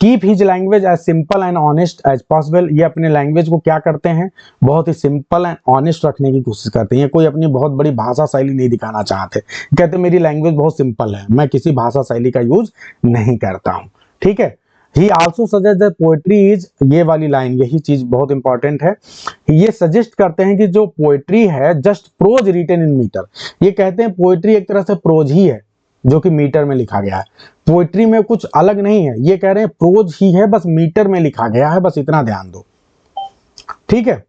keep his language as simple and honest as possible, ये अपने लैंग्वेज को क्या करते हैं, बहुत ही सिंपल एंड ऑनेस्ट रखने की कोशिश करते हैं। ये कोई अपनी बहुत बड़ी भाषा शैली नहीं दिखाना चाहते, कहते मेरी लैंग्वेज बहुत सिंपल है, मैं किसी भाषा शैली का यूज नहीं करता हूँ। ठीक है, he also suggest that poetry is, ये वाली लाइन यही चीज बहुत इंपॉर्टेंट है, ये सजेस्ट करते हैं कि जो पोएट्री है just prose written in metre, ये कहते हैं पोएट्री एक तरह से प्रोज ही है जो कि मीटर में लिखा गया है। पोएट्री में कुछ अलग नहीं है, ये कह रहे हैं प्रोज ही है, बस मीटर में लिखा गया है, बस इतना ध्यान दो। ठीक है,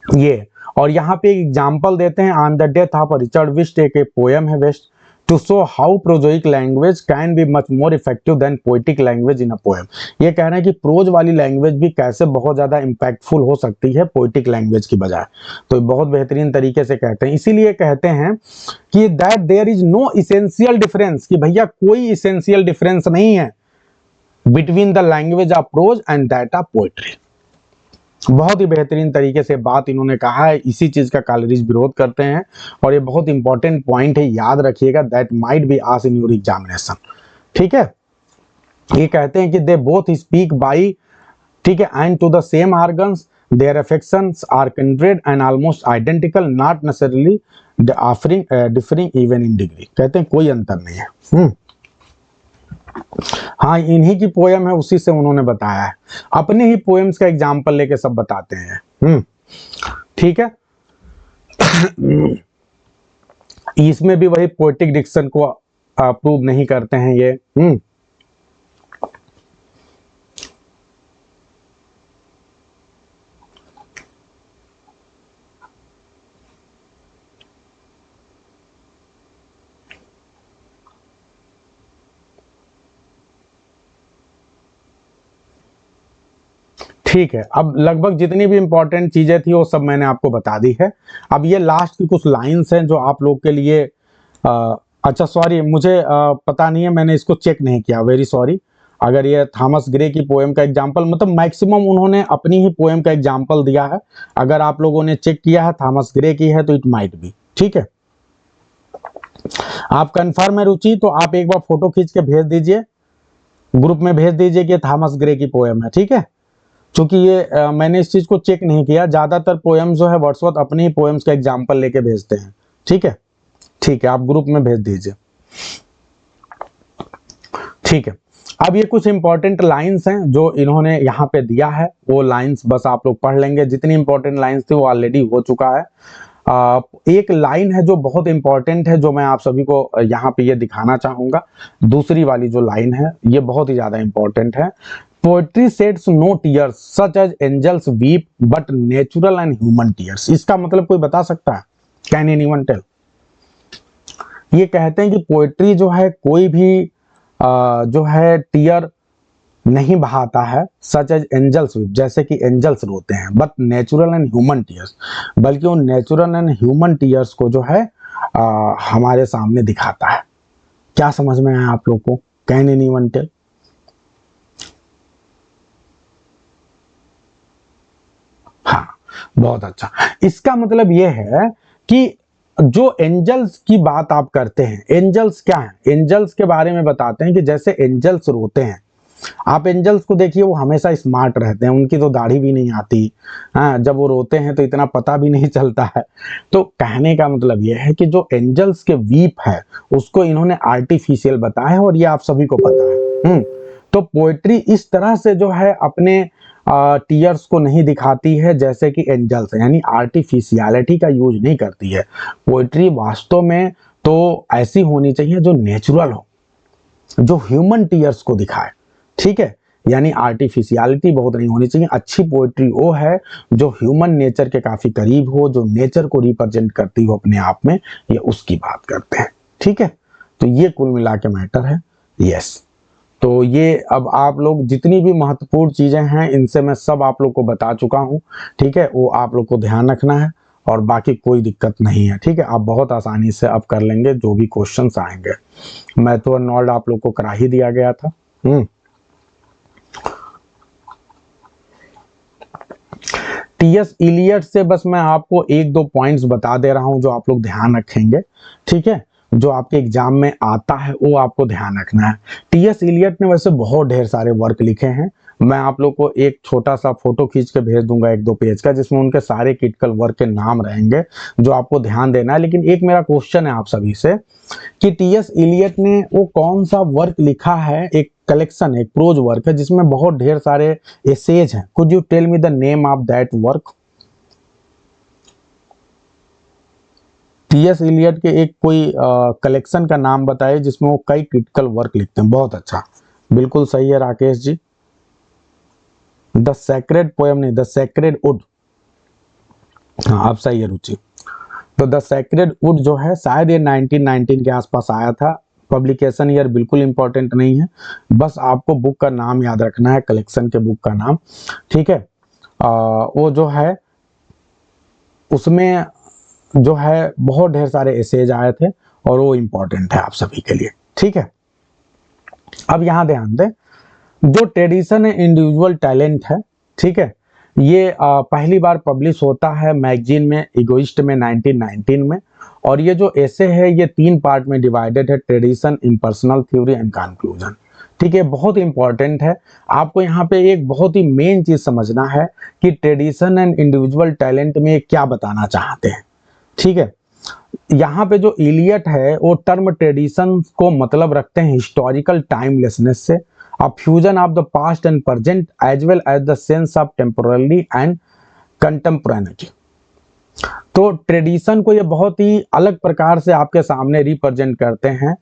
ये और यहाँ पे एक एग्जांपल देते हैं, on the death of Richard West, एक पोयम है West, to show how prosaic language can be much more effective than poetic language in a poem. ये कह रहे हैं कि प्रोज वाली लैंग्वेज भी कैसे बहुत ज्यादा इंपैक्टफुल हो सकती है पोएटिक लैंग्वेज की बजाय। तो बहुत बेहतरीन तरीके से कहते हैं, इसीलिए कहते हैं कि that there is no essential difference, कि भैया कोई इसेंशियल डिफरेंस नहीं है between the language of prose and that of poetry. बहुत ही बेहतरीन तरीके से बात इन्होंने कहा है, इसी चीज का कॉलेज विरोध करते हैं और ये बहुत इंपॉर्टेंट पॉइंट है, याद रखिएगा, that might be asked in your examination. ठीक है, ये कहते हैं कि दे बोथ स्पीक बाई, ठीक है, and to the same organs, their affections are kindred and almost identical, not necessarily differing even in degree. कहते हैं कोई अंतर नहीं है। हाँ, इन्हीं की पोयम है, उसी से उन्होंने बताया है, अपने ही पोएम्स का एग्जाम्पल लेके सब बताते हैं। ठीक है, इसमें भी वही पोएटिक डिक्शन को अप्रूव नहीं करते हैं ये। ठीक है, अब लगभग जितनी भी इंपॉर्टेंट चीजें थी वो सब मैंने आपको बता दी है। अब ये लास्ट की कुछ लाइंस हैं जो आप लोग के लिए अच्छा सॉरी, मुझे पता नहीं है, मैंने इसको चेक नहीं किया, वेरी सॉरी। अगर ये थॉमस ग्रे की पोएम का एग्जाम्पल, मतलब मैक्सिमम उन्होंने अपनी ही पोएम का एग्जाम्पल दिया है। अगर आप लोगों ने चेक किया है थॉमस ग्रे की है तो इट माइट बी। ठीक है, आप कंफर्म है रुचि, तो आप एक बार फोटो खींच के भेज दीजिए, ग्रुप में भेज दीजिए कि थॉमस ग्रे की पोएम है। ठीक है, क्योंकि ये मैंने इस चीज को चेक नहीं किया, ज्यादातर पोएम्स जो है वर्ड्सवर्थ अपनी ही पोएम्स का एग्जाम्पल लेके भेजते हैं। ठीक है, ठीक है, आप ग्रुप में भेज दीजिए। ठीक है, अब ये कुछ इंपॉर्टेंट लाइंस हैं जो इन्होंने यहाँ पे दिया है, वो लाइंस बस आप लोग पढ़ लेंगे, जितनी इंपॉर्टेंट लाइंस थी वो ऑलरेडी हो चुका है। एक लाइन है जो बहुत इंपॉर्टेंट है, जो मैं आप सभी को यहाँ पे ये दिखाना चाहूंगा। दूसरी वाली जो लाइन है ये बहुत ही ज्यादा इंपॉर्टेंट है। Poetry sheds no tears such as angels weep but natural and human tears. इसका मतलब कोई बता सकता है? Can anyone tell? ये कहते हैं कि पोएट्री जो है कोई भी जो है टीयर नहीं बहाता है, सच एज एंजल्स वीप, जैसे कि एंजल्स रोते हैं, but natural and human tears, बल्कि वो नेचुरल एंड ह्यूमन टीयर्स को जो है हमारे सामने दिखाता है। क्या समझ में आया आप लोग को? Can anyone tell? हाँ, बहुत अच्छा। इसका मतलब यह है कि जो एंजल्स की बात आप करते हैं, एंजल्स क्या है? एंजल्स के बारे में बताते हैं कि जैसे एंजल्स रोते हैं, आप एंजल्स को देखिए, वो हमेशा स्मार्ट रहते हैं, उनकी तो दाढ़ी भी नहीं आती। हाँ, जब वो रोते हैं तो इतना पता भी नहीं चलता है। तो कहने का मतलब यह है कि जो एंजल्स के वीप है उसको इन्होंने आर्टिफिशियल बताया है और ये आप सभी को पता है। तो पोएट्री इस तरह से जो है अपने टीयर्स को नहीं दिखाती है जैसे कि एंजल्स है, यानी आर्टिफिशियलिटी का यूज नहीं करती है। पोएट्री वास्तव में तो ऐसी होनी चाहिए जो नेचुरल हो, जो ह्यूमन टीयर्स को दिखाए। ठीक है, यानी आर्टिफिशियलिटी बहुत नहीं होनी चाहिए। अच्छी पोएट्री वो है जो ह्यूमन नेचर के काफी करीब हो, जो नेचर को रिप्रेजेंट करती हो अपने आप में, ये उसकी बात करते हैं। ठीक है, तो ये कुल मिला के मैटर है। यस, तो ये अब आप लोग जितनी भी महत्वपूर्ण चीजें हैं इनसे मैं सब आप लोग को बता चुका हूं। ठीक है, वो आप लोग को ध्यान रखना है और बाकी कोई दिक्कत नहीं है। ठीक है, आप बहुत आसानी से अब कर लेंगे जो भी क्वेश्चंस आएंगे। मैथड नॉर्ड आप लोग को करा ही दिया गया था। टीएस इलियट से बस मैं आपको एक दो पॉइंट्स बता दे रहा हूं जो आप लोग ध्यान रखेंगे। ठीक है, जो आपके एग्जाम में आता है वो आपको ध्यान रखना है। टीएस इलियट ने वैसे बहुत ढेर सारे वर्क लिखे हैं। मैं आप लोग को एक छोटा सा फोटो खींच के भेज दूंगा 1-2 पेज का, जिसमें उनके सारे क्रिटिकल वर्क के नाम रहेंगे जो आपको ध्यान देना है। लेकिन एक मेरा क्वेश्चन है आप सभी से कि टीएस इलियट ने वो कौन सा वर्क लिखा है, एक कलेक्शन, एक प्रोज वर्क है जिसमें बहुत ढेर सारे एसेज हैं। Could you tell me the name of that work? TS Eliot के एक कोई कलेक्शन का नाम बताइए जिसमें वो कई क्रिटिकल वर्क लिखते हैं। बहुत अच्छा, बिल्कुल सही है Rakesh ji. The sacred poem नहीं, द सेक्रेड वुड। हाँ, आप सही है रुचि। तो द सेक्रेड वुड जो है शायद ये 1919 के आसपास आया था। पब्लिकेशन ईयर बिल्कुल इंपॉर्टेंट नहीं है, बस आपको बुक का नाम याद रखना है, कलेक्शन के बुक का नाम। ठीक है, वो जो है उसमें जो है बहुत ढेर सारे एसेज आए थे और वो इंपॉर्टेंट है आप सभी के लिए। ठीक है, अब यहां ध्यान दें, जो ट्रेडिशन है इंडिविजुअल टैलेंट है। ठीक है, ये पहली बार पब्लिश होता है मैगजीन में इगोइस्ट में 1919 में। और ये जो एसे है ये 3 पार्ट में डिवाइडेड है, tradition, impersonal theory and conclusion. ठीक है, बहुत इंपॉर्टेंट है। आपको यहाँ पे एक बहुत ही मेन चीज समझना है कि ट्रेडिशन एंड इंडिविजुअल टैलेंट में क्या बताना चाहते हैं। ठीक है, यहाँ पे जो इलियट है वो टर्म ट्रेडिशन को मतलब रखते हैं हिस्टोरिकल टाइमलेसनेस से, a fusion of the past and present as well as the sense of temporality and contemporaneity। तो ट्रेडिशन को ये बहुत ही अलग प्रकार से आपके सामने रिप्रेजेंट करते हैं।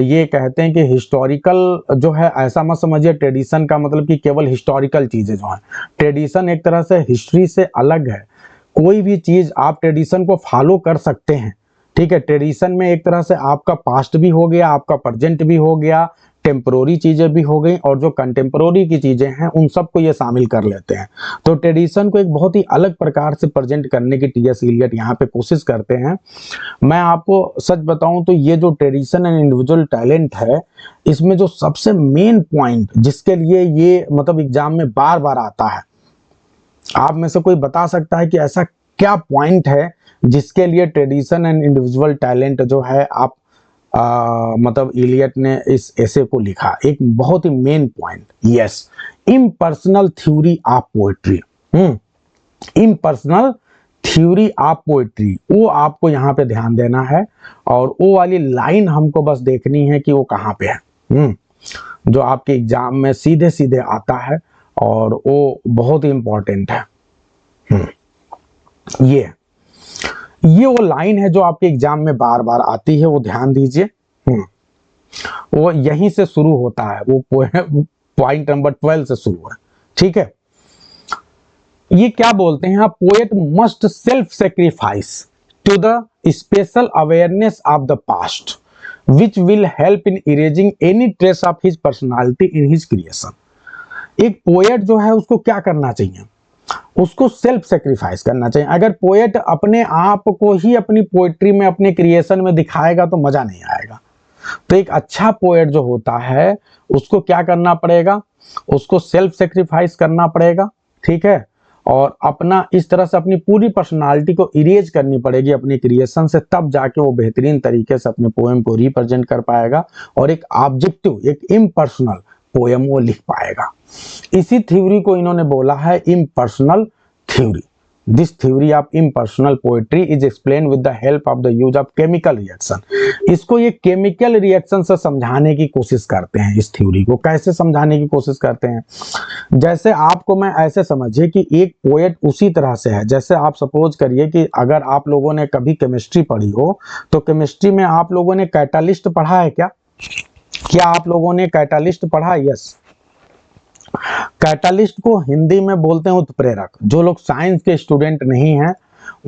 ये कहते हैं कि हिस्टोरिकल जो है, ऐसा मत समझिए ट्रेडिशन का मतलब कि केवल हिस्टोरिकल चीजें जो हैं। ट्रेडिशन एक तरह से हिस्ट्री से अलग है। कोई भी चीज आप ट्रेडिशन को फॉलो कर सकते हैं। ठीक है, ट्रेडिशन में एक तरह से आपका पास्ट भी हो गया, आपका प्रेजेंट भी हो गया, टेम्पोररी चीजें भी हो गई, और जो कंटेम्पोररी की चीजें हैं उन सबको ये शामिल कर लेते हैं। तो ट्रेडिशन को एक बहुत ही अलग प्रकार से प्रेजेंट करने की टीएस इलियट यहाँ पे कोशिश करते हैं। मैं आपको सच बताऊं तो ये जो ट्रेडिशन एंड इंडिविजुअल टैलेंट है, इसमें जो सबसे मेन पॉइंट जिसके लिए ये मतलब एग्जाम में बार बार आता है, आप में से कोई बता सकता है कि ऐसा क्या पॉइंट है जिसके लिए ट्रेडिशन एंड इंडिविजुअल टैलेंट जो है आप मतलब इलियट ने इस एसे को लिखा? एक बहुत ही main point, yes, impersonal theory of poetry. Impersonal theory of poetry, वो आपको यहाँ पे ध्यान देना है और वो वाली लाइन हमको बस देखनी है कि वो कहाँ पे है। जो आपके एग्जाम में सीधे सीधे आता है और वो बहुत ही इंपॉर्टेंट है। ये वो लाइन है जो आपके एग्जाम में बार बार आती है, वो ध्यान दीजिए। वो यहीं से शुरू होता है, वो पॉइंट नंबर 12 से शुरू है। ठीक है, ये क्या बोलते हैं, poet must self sacrifice to the special awareness of the past which will help in erasing any trace of his personality in his creation. एक पोएट जो है उसको क्या करना चाहिए, उसको सेल्फ सेक्रीफाइस करना चाहिए। अगर पोएट अपने आप को ही अपनी पोएट्री में, अपने क्रिएशन में दिखाएगा तो मजा नहीं आएगा। तो एक अच्छा पोएट जो होता है उसको क्या करना पड़ेगा, उसको सेल्फ सेक्रीफाइस करना पड़ेगा। ठीक है, और अपना इस तरह से अपनी पूरी पर्सनालिटी को इरेज करनी पड़ेगी अपने क्रिएशन से, तब जाके वो बेहतरीन तरीके से अपने पोएम को रिप्रेजेंट कर पाएगा और एक ऑब्जेक्टिव, एक इम्पर्सनल पोएम वो लिख पाएगा। इसी थ्योरी को इन्होंने बोला है impersonal theory. This theory of impersonal poetry is explain with the help of the use of chemical reaction. इसको ये केमिकल रिएक्शन से समझाने की कोशिश करते हैं। इस थ्योरी को कैसे समझाने की कोशिश करते हैं, जैसे आपको मैं ऐसे समझिए कि एक पोएट उसी तरह से है, जैसे आप सपोज करिए कि अगर आप लोगों ने कभी केमिस्ट्री पढ़ी हो तो केमिस्ट्री में आप लोगों ने कैटालिस्ट पढ़ा है क्या? क्या आप लोगों ने कैटालिस्ट पढ़ा? यस। कैटालिस्ट को हिंदी में बोलते हैं उत्प्रेरक। जो लोग साइंस के स्टूडेंट नहीं हैं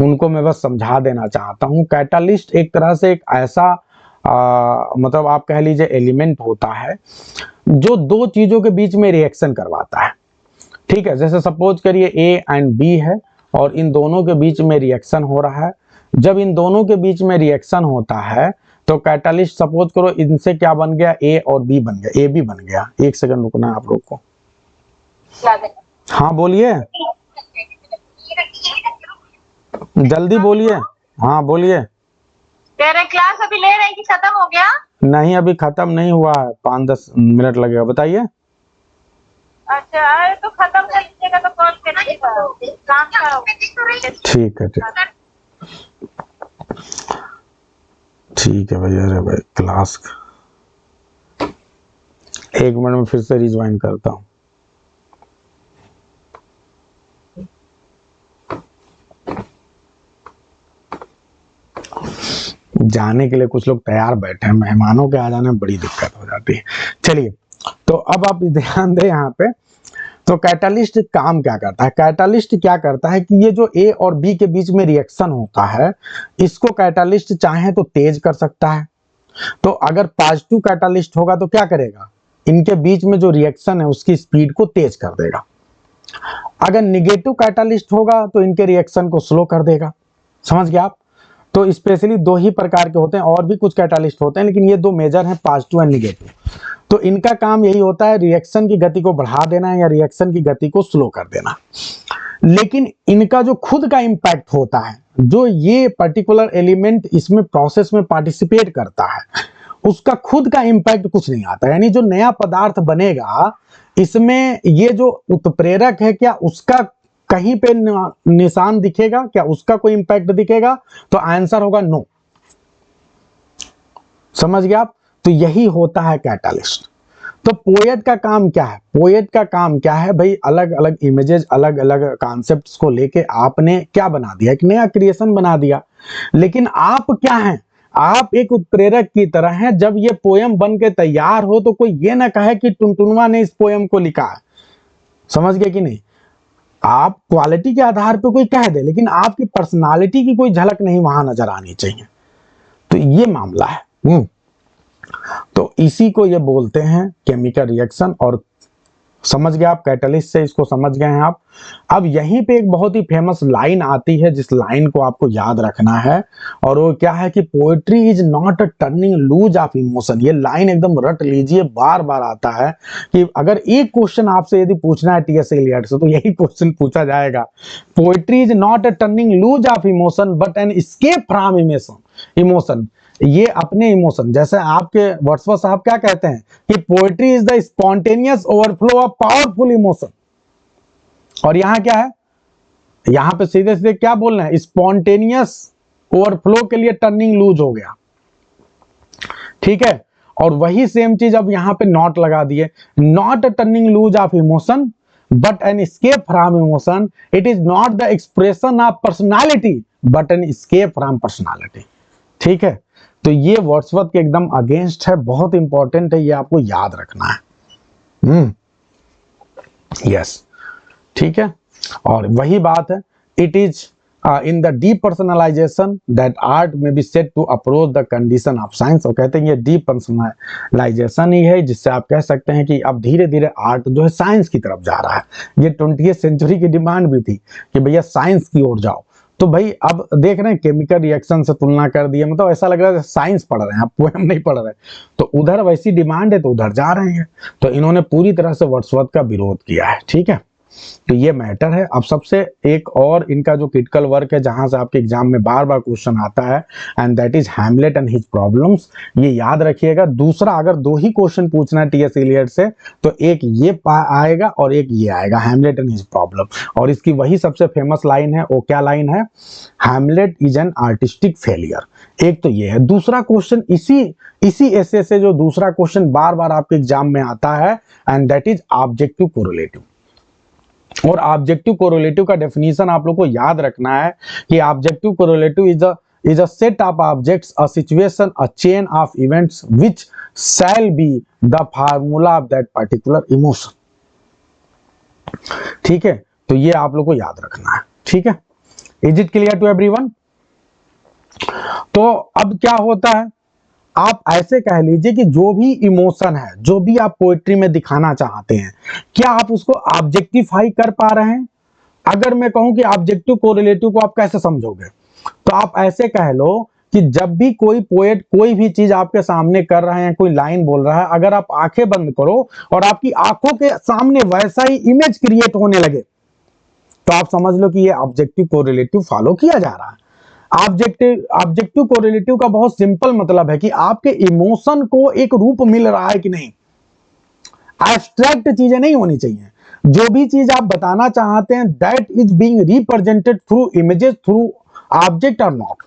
उनको मैं बस समझा देना चाहता हूं, कैटालिस्ट एक तरह से एक ऐसा मतलब आप कह लीजिए एलिमेंट होता है जो दो चीजों के बीच में रिएक्शन करवाता है। ठीक है, जैसे सपोज करिए ए एंड बी है और इन दोनों के बीच में रिएक्शन हो रहा है। जब इन दोनों के बीच में रिएक्शन होता है तो कैटालिस्ट, सपोज करो इनसे क्या बन गया, ए और बी बन गया, ए बी बन गया। एक सेकंड रुकना है आप लोग को। हाँ बोलिए, जल्दी बोलिए। हाँ बोलिए। तेरे क्लास अभी ले रहे हैं कि खत्म हो गया? नहीं अभी खत्म नहीं हुआ है, 5-10 मिनट लगेगा। बताइए। अच्छा, अरे तो खत्म कर लीजिएगा तो कॉल करिएगा, काम का। ठीक है ठीक है भैया। अरे भाई क्लास 1 मिनट में फिर से रिज्वाइन करता हूँ। जाने के लिए कुछ लोग तैयार बैठे हैं, मेहमानों के आ जाने में बड़ी दिक्कत हो जाती है। चलिए, तो अब आप ध्यान दें यहाँ पे। तो कैटालिस्ट काम क्या करता है? कैटालिस्ट क्या करता है कि ये जो ए और बी के बीच में रिएक्शन होता है, इसको कैटालिस्ट चाहे तो तेज कर सकता है। तो अगर पॉजिटिव कैटालिस्ट होगा तो क्या करेगा, इनके बीच में जो रिएक्शन है उसकी स्पीड को तेज कर देगा। अगर निगेटिव कैटालिस्ट होगा तो इनके रिएक्शन को स्लो कर देगा। समझ गए आप? तो स्पेशली 2 ही प्रकार के होते हैं, और भी कुछ कैटालिस्ट होते हैं लेकिन ये 2 मेजर हैं, पॉजिटिव एंड निगेटिव। तो इनका काम यही होता है रिएक्शन की गति को बढ़ा देना या रिएक्शन की गति को स्लो कर देना। लेकिन इनका जो खुद का इंपैक्ट होता है, जो ये पर्टिकुलर एलिमेंट इसमें प्रोसेस में पार्टिसिपेट करता है, उसका खुद का इंपैक्ट कुछ नहीं आता। यानी जो नया पदार्थ बनेगा इसमें ये जो उत्प्रेरक है, क्या उसका कहीं पे निशान दिखेगा, क्या उसका कोई इंपैक्ट दिखेगा? तो आंसर होगा नो। समझ गए आप? तो यही होता है कैटालिस्ट। तो पोएट का काम क्या है? पोएट का काम क्या है भाई? अलग अलग इमेजेस, अलग अलग कॉन्सेप्ट्स को लेके आपने क्या बना दिया, एक नया क्रिएशन बना दिया। लेकिन आप क्या हैं? आप एक उत्प्रेरक की तरह हैं। जब ये पोयम बन के तैयार हो तो कोई ये ना कहे कि टुनटुनवा ने इस पोयम को लिखा है। समझ गए कि नहीं? आप क्वालिटी के आधार पे कोई कह दे, लेकिन आपकी पर्सनालिटी की कोई झलक नहीं वहां नजर आनी चाहिए। तो ये मामला है। तो इसी को ये बोलते हैं केमिकल रिएक्शन। और समझ गए आप? कैटलिस्ट से इसको समझ गए हैं आप। अब यहीं पे एक बहुत ही फेमस लाइन आती है जिस लाइन को आपको याद रखना है, और वो क्या है कि poetry is not a turning loose of emotion. ये लाइन एकदम रट लीजिए, बार बार आता है कि अगर एक क्वेश्चन आपसे यदि पूछना है टीएस इलियट से तो यही क्वेश्चन पूछा जाएगा। Poetry is not a turning loose of emotion but an escape from emotion. ये अपने इमोशन, जैसे आपके वर्ड्सवर्थ साहब क्या कहते हैं कि poetry is the spontaneous overflow of powerful emotion. और यहां क्या है? यहां पे सीधे सीधे क्या बोल रहे हैं? स्पॉन्टेनियस ओवरफ्लो के लिए टर्निंग लूज हो गया। ठीक है, और वही सेम चीज अब यहां पे नॉट लगा दिए। Not a turning loose of emotion but an escape from emotion. It is not the expression of personality but an escape from personality. ठीक है, तो ये वर्ड्सवर्थ के एकदम अगेंस्ट है, बहुत इंपॉर्टेंट है, ये आपको याद रखना है। यस, ठीक है। और वही बात है, it is in the depersonalization that art may be said to approach the condition of science. और कहते हैं ये डीपर्सनलाइजेशन ही है जिससे आप कह सकते हैं कि अब धीरे धीरे आर्ट जो है साइंस की तरफ जा रहा है। ये 20वीं सेंचुरी की डिमांड भी थी कि भैया साइंस की ओर जाओ। तो भाई अब देख रहे हैं केमिकल रिएक्शन से तुलना कर दिए, मतलब ऐसा लग रहा है साइंस पढ़ रहे हैं आप, पोएम नहीं पढ़ रहे। तो उधर वैसी डिमांड है तो उधर जा रहे हैं। तो इन्होंने पूरी तरह से वर्ड्सवर्थ का विरोध किया है। ठीक है, तो ये मैटर है। अब सबसे एक और इनका जो क्रिटिकल वर्क है जहां से आपके एग्जाम में बार बार क्वेश्चन आता है, and that is Hamlet and his problems. ये याद रखिएगा। दूसरा, अगर 2 ही क्वेश्चन पूछना है टीएस इलियट से तो एक ये आएगा और एक ये आएगा, हैमलेट एंड हिज प्रॉब्लम। और इसकी वही सबसे फेमस लाइन है। वो क्या लाइन है? Hamlet is an artistic failure. एक तो ये है। दूसरा क्वेश्चन इसी ऐसे से जो दूसरा क्वेश्चन बार बार आपके एग्जाम में आता है, and that is objective correlative. और ऑब्जेक्टिव कोरिलेटिव का डेफिनेशन आप लोग को याद रखना है कि objective correlative is a set of objects, a situation, a chain of events which shall be the formula of that particular emotion. ठीक है, तो ये आप लोग को याद रखना है। ठीक है, is it clear to everyone? तो अब क्या होता है, आप ऐसे कह लीजिए कि जो भी इमोशन है, जो भी आप पोएट्री में दिखाना चाहते हैं, क्या आप उसको ऑब्जेक्टिफाई कर पा रहे हैं? अगर मैं कहूं कि ऑब्जेक्टिव कोरिलेटिव को आप कैसे समझोगे, तो आप ऐसे कह लो कि जब भी कोई पोएट कोई भी चीज आपके सामने कर रहे हैं, कोई लाइन बोल रहा है, अगर आप आंखें बंद करो और आपकी आंखों के सामने वैसा ही इमेज क्रिएट होने लगे, तो आप समझ लो कि ये ऑब्जेक्टिव कोरिलेटिव फॉलो किया जा रहा है। ऑब्जेक्टिव कोरिलेटिव का बहुत सिंपल मतलब है कि आपके इमोशन को एक रूप मिल रहा है कि नहीं। एब्स्ट्रैक्ट चीजें नहीं होनी चाहिए। जो भी चीज आप बताना चाहते हैं, that is being represented through images, through object और नॉट।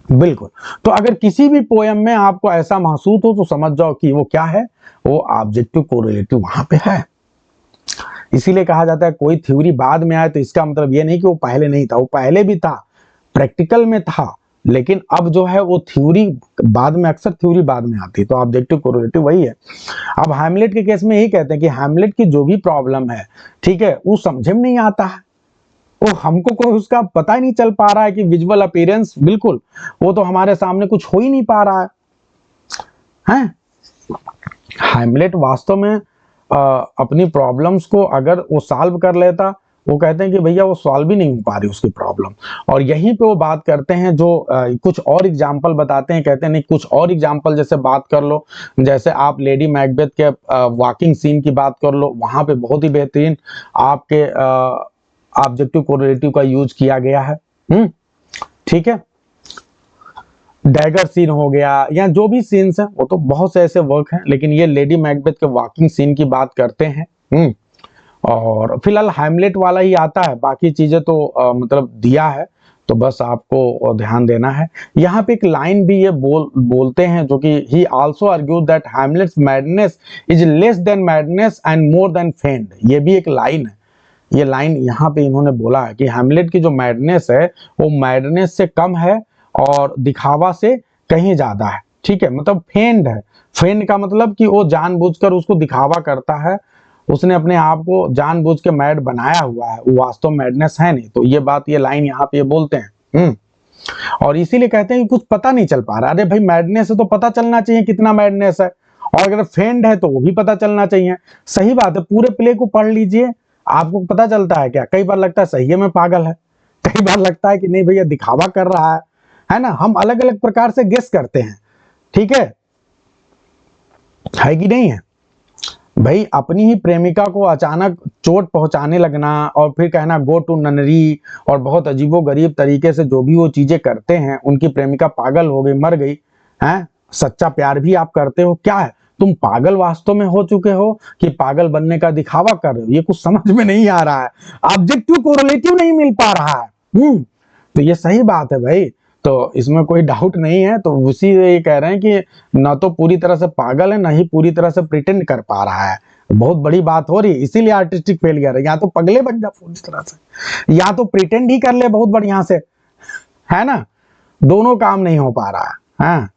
बिल्कुल। तो अगर किसी भी पोयम में आपको ऐसा महसूस हो तो समझ जाओ कि वो क्या है, वो ऑब्जेक्टिव कोरिलेटिव वहां पे है। इसीलिए कहा जाता है कोई थ्योरी बाद में आए तो इसका मतलब ये नहीं कि वो पहले नहीं था, वो पहले भी था, प्रैक्टिकल में था, लेकिन अब जो है वो थ्योरी बाद में, अक्सर थ्योरी बाद में आती है। तो ऑब्जेक्टिव कोरिलेटिव वही है। अब हैमलेट के केस में यही कहते हैं कि हैमलेट की जो भी प्रॉब्लम है, ठीक है, वो समझ में नहीं आता है, वो हमको कोई उसका पता ही नहीं चल पा रहा है कि विजुअल अपीयरेंस, बिल्कुल वो तो हमारे सामने कुछ हो ही नहीं पा रहा है। हैमलेट वास्तव में अपनी प्रॉब्लम्स को अगर वो सॉल्व कर लेता, वो कहते हैं कि भैया वो सॉल्व ही नहीं हो पा रही उसकी प्रॉब्लम। और यहीं पे वो बात करते हैं जो कुछ और एग्जांपल बताते हैं, कहते हैं नहीं कुछ और एग्जांपल जैसे बात कर लो, जैसे आप लेडी मैकबेथ के वॉकिंग सीन की बात कर लो, वहां पे बहुत ही बेहतरीन आपके ऑब्जेक्टिव कोरिलेटिव का यूज किया गया है। ठीक है, डैगर सीन हो गया या जो भी सीन्स हैं, वो तो बहुत से ऐसे वर्क हैं, लेकिन ये लेडी मैकबेथ के वॉकिंग सीन की बात करते हैं। और फिलहाल हैमलेट वाला ही आता है, बाकी चीजें तो मतलब दिया है, तो बस आपको ध्यान देना है। यहाँ पे एक लाइन भी ये बोलते हैं जो कि ही also argue that Hamlet's madness is less than madness and more than fend. ये भी एक लाइन है। ये लाइन यहाँ पे इन्होंने बोला है कि हैमलेट की जो मैडनेस है वो मैडनेस से कम है और दिखावा से कहीं ज्यादा है। ठीक है, मतलब फेंड है। फेंड का मतलब कि वो जानबूझकर उसको दिखावा करता है, उसने अपने आप को जानबूझ के मैड बनाया हुआ है, वो वास्तव मैडनेस है नहीं। तो ये बात, ये लाइन यहाँ पे ये बोलते हैं। और इसीलिए कहते हैं कि कुछ पता नहीं चल पा रहा। अरे भाई मैडनेस है तो पता चलना चाहिए कितना मैडनेस है, और अगर फेंड है तो वो भी पता चलना चाहिए। सही बात है, पूरे प्ले को पढ़ लीजिए, आपको पता चलता है क्या। कई बार लगता है सही में पागल है, कई बार लगता है कि नहीं भैया दिखावा कर रहा है ना। हम अलग अलग प्रकार से गेस करते हैं, ठीक है कि नहीं है भाई। अपनी ही प्रेमिका को अचानक चोट पहुंचाने लगना और फिर कहना गो टू ननरी, और बहुत अजीबो गरीब तरीके से जो भी वो चीजें करते हैं, उनकी प्रेमिका पागल हो गई, मर गई है। सच्चा प्यार भी आप करते हो क्या है, तुम पागल वास्तव में हो चुके हो कि पागल बनने का दिखावा कर रहे हो, ये कुछ समझ में नहीं आ रहा है। ऑब्जेक्टिव कोरिलेटिव नहीं मिल पा रहा है। तो ये सही बात है भाई, तो इसमें कोई डाउट नहीं है। तो उसी ये कह रहे हैं कि ना तो पूरी तरह से पागल है, ना ही पूरी तरह से प्रिटेंड कर पा रहा है। बहुत बड़ी बात हो रही है, इसीलिए आर्टिस्टिक फेलियर है। या तो पगले बन जा पूरी तरह से, या तो प्रिटेंड ही कर ले बहुत बढ़िया से, है ना। दोनों काम नहीं हो पा रहा है।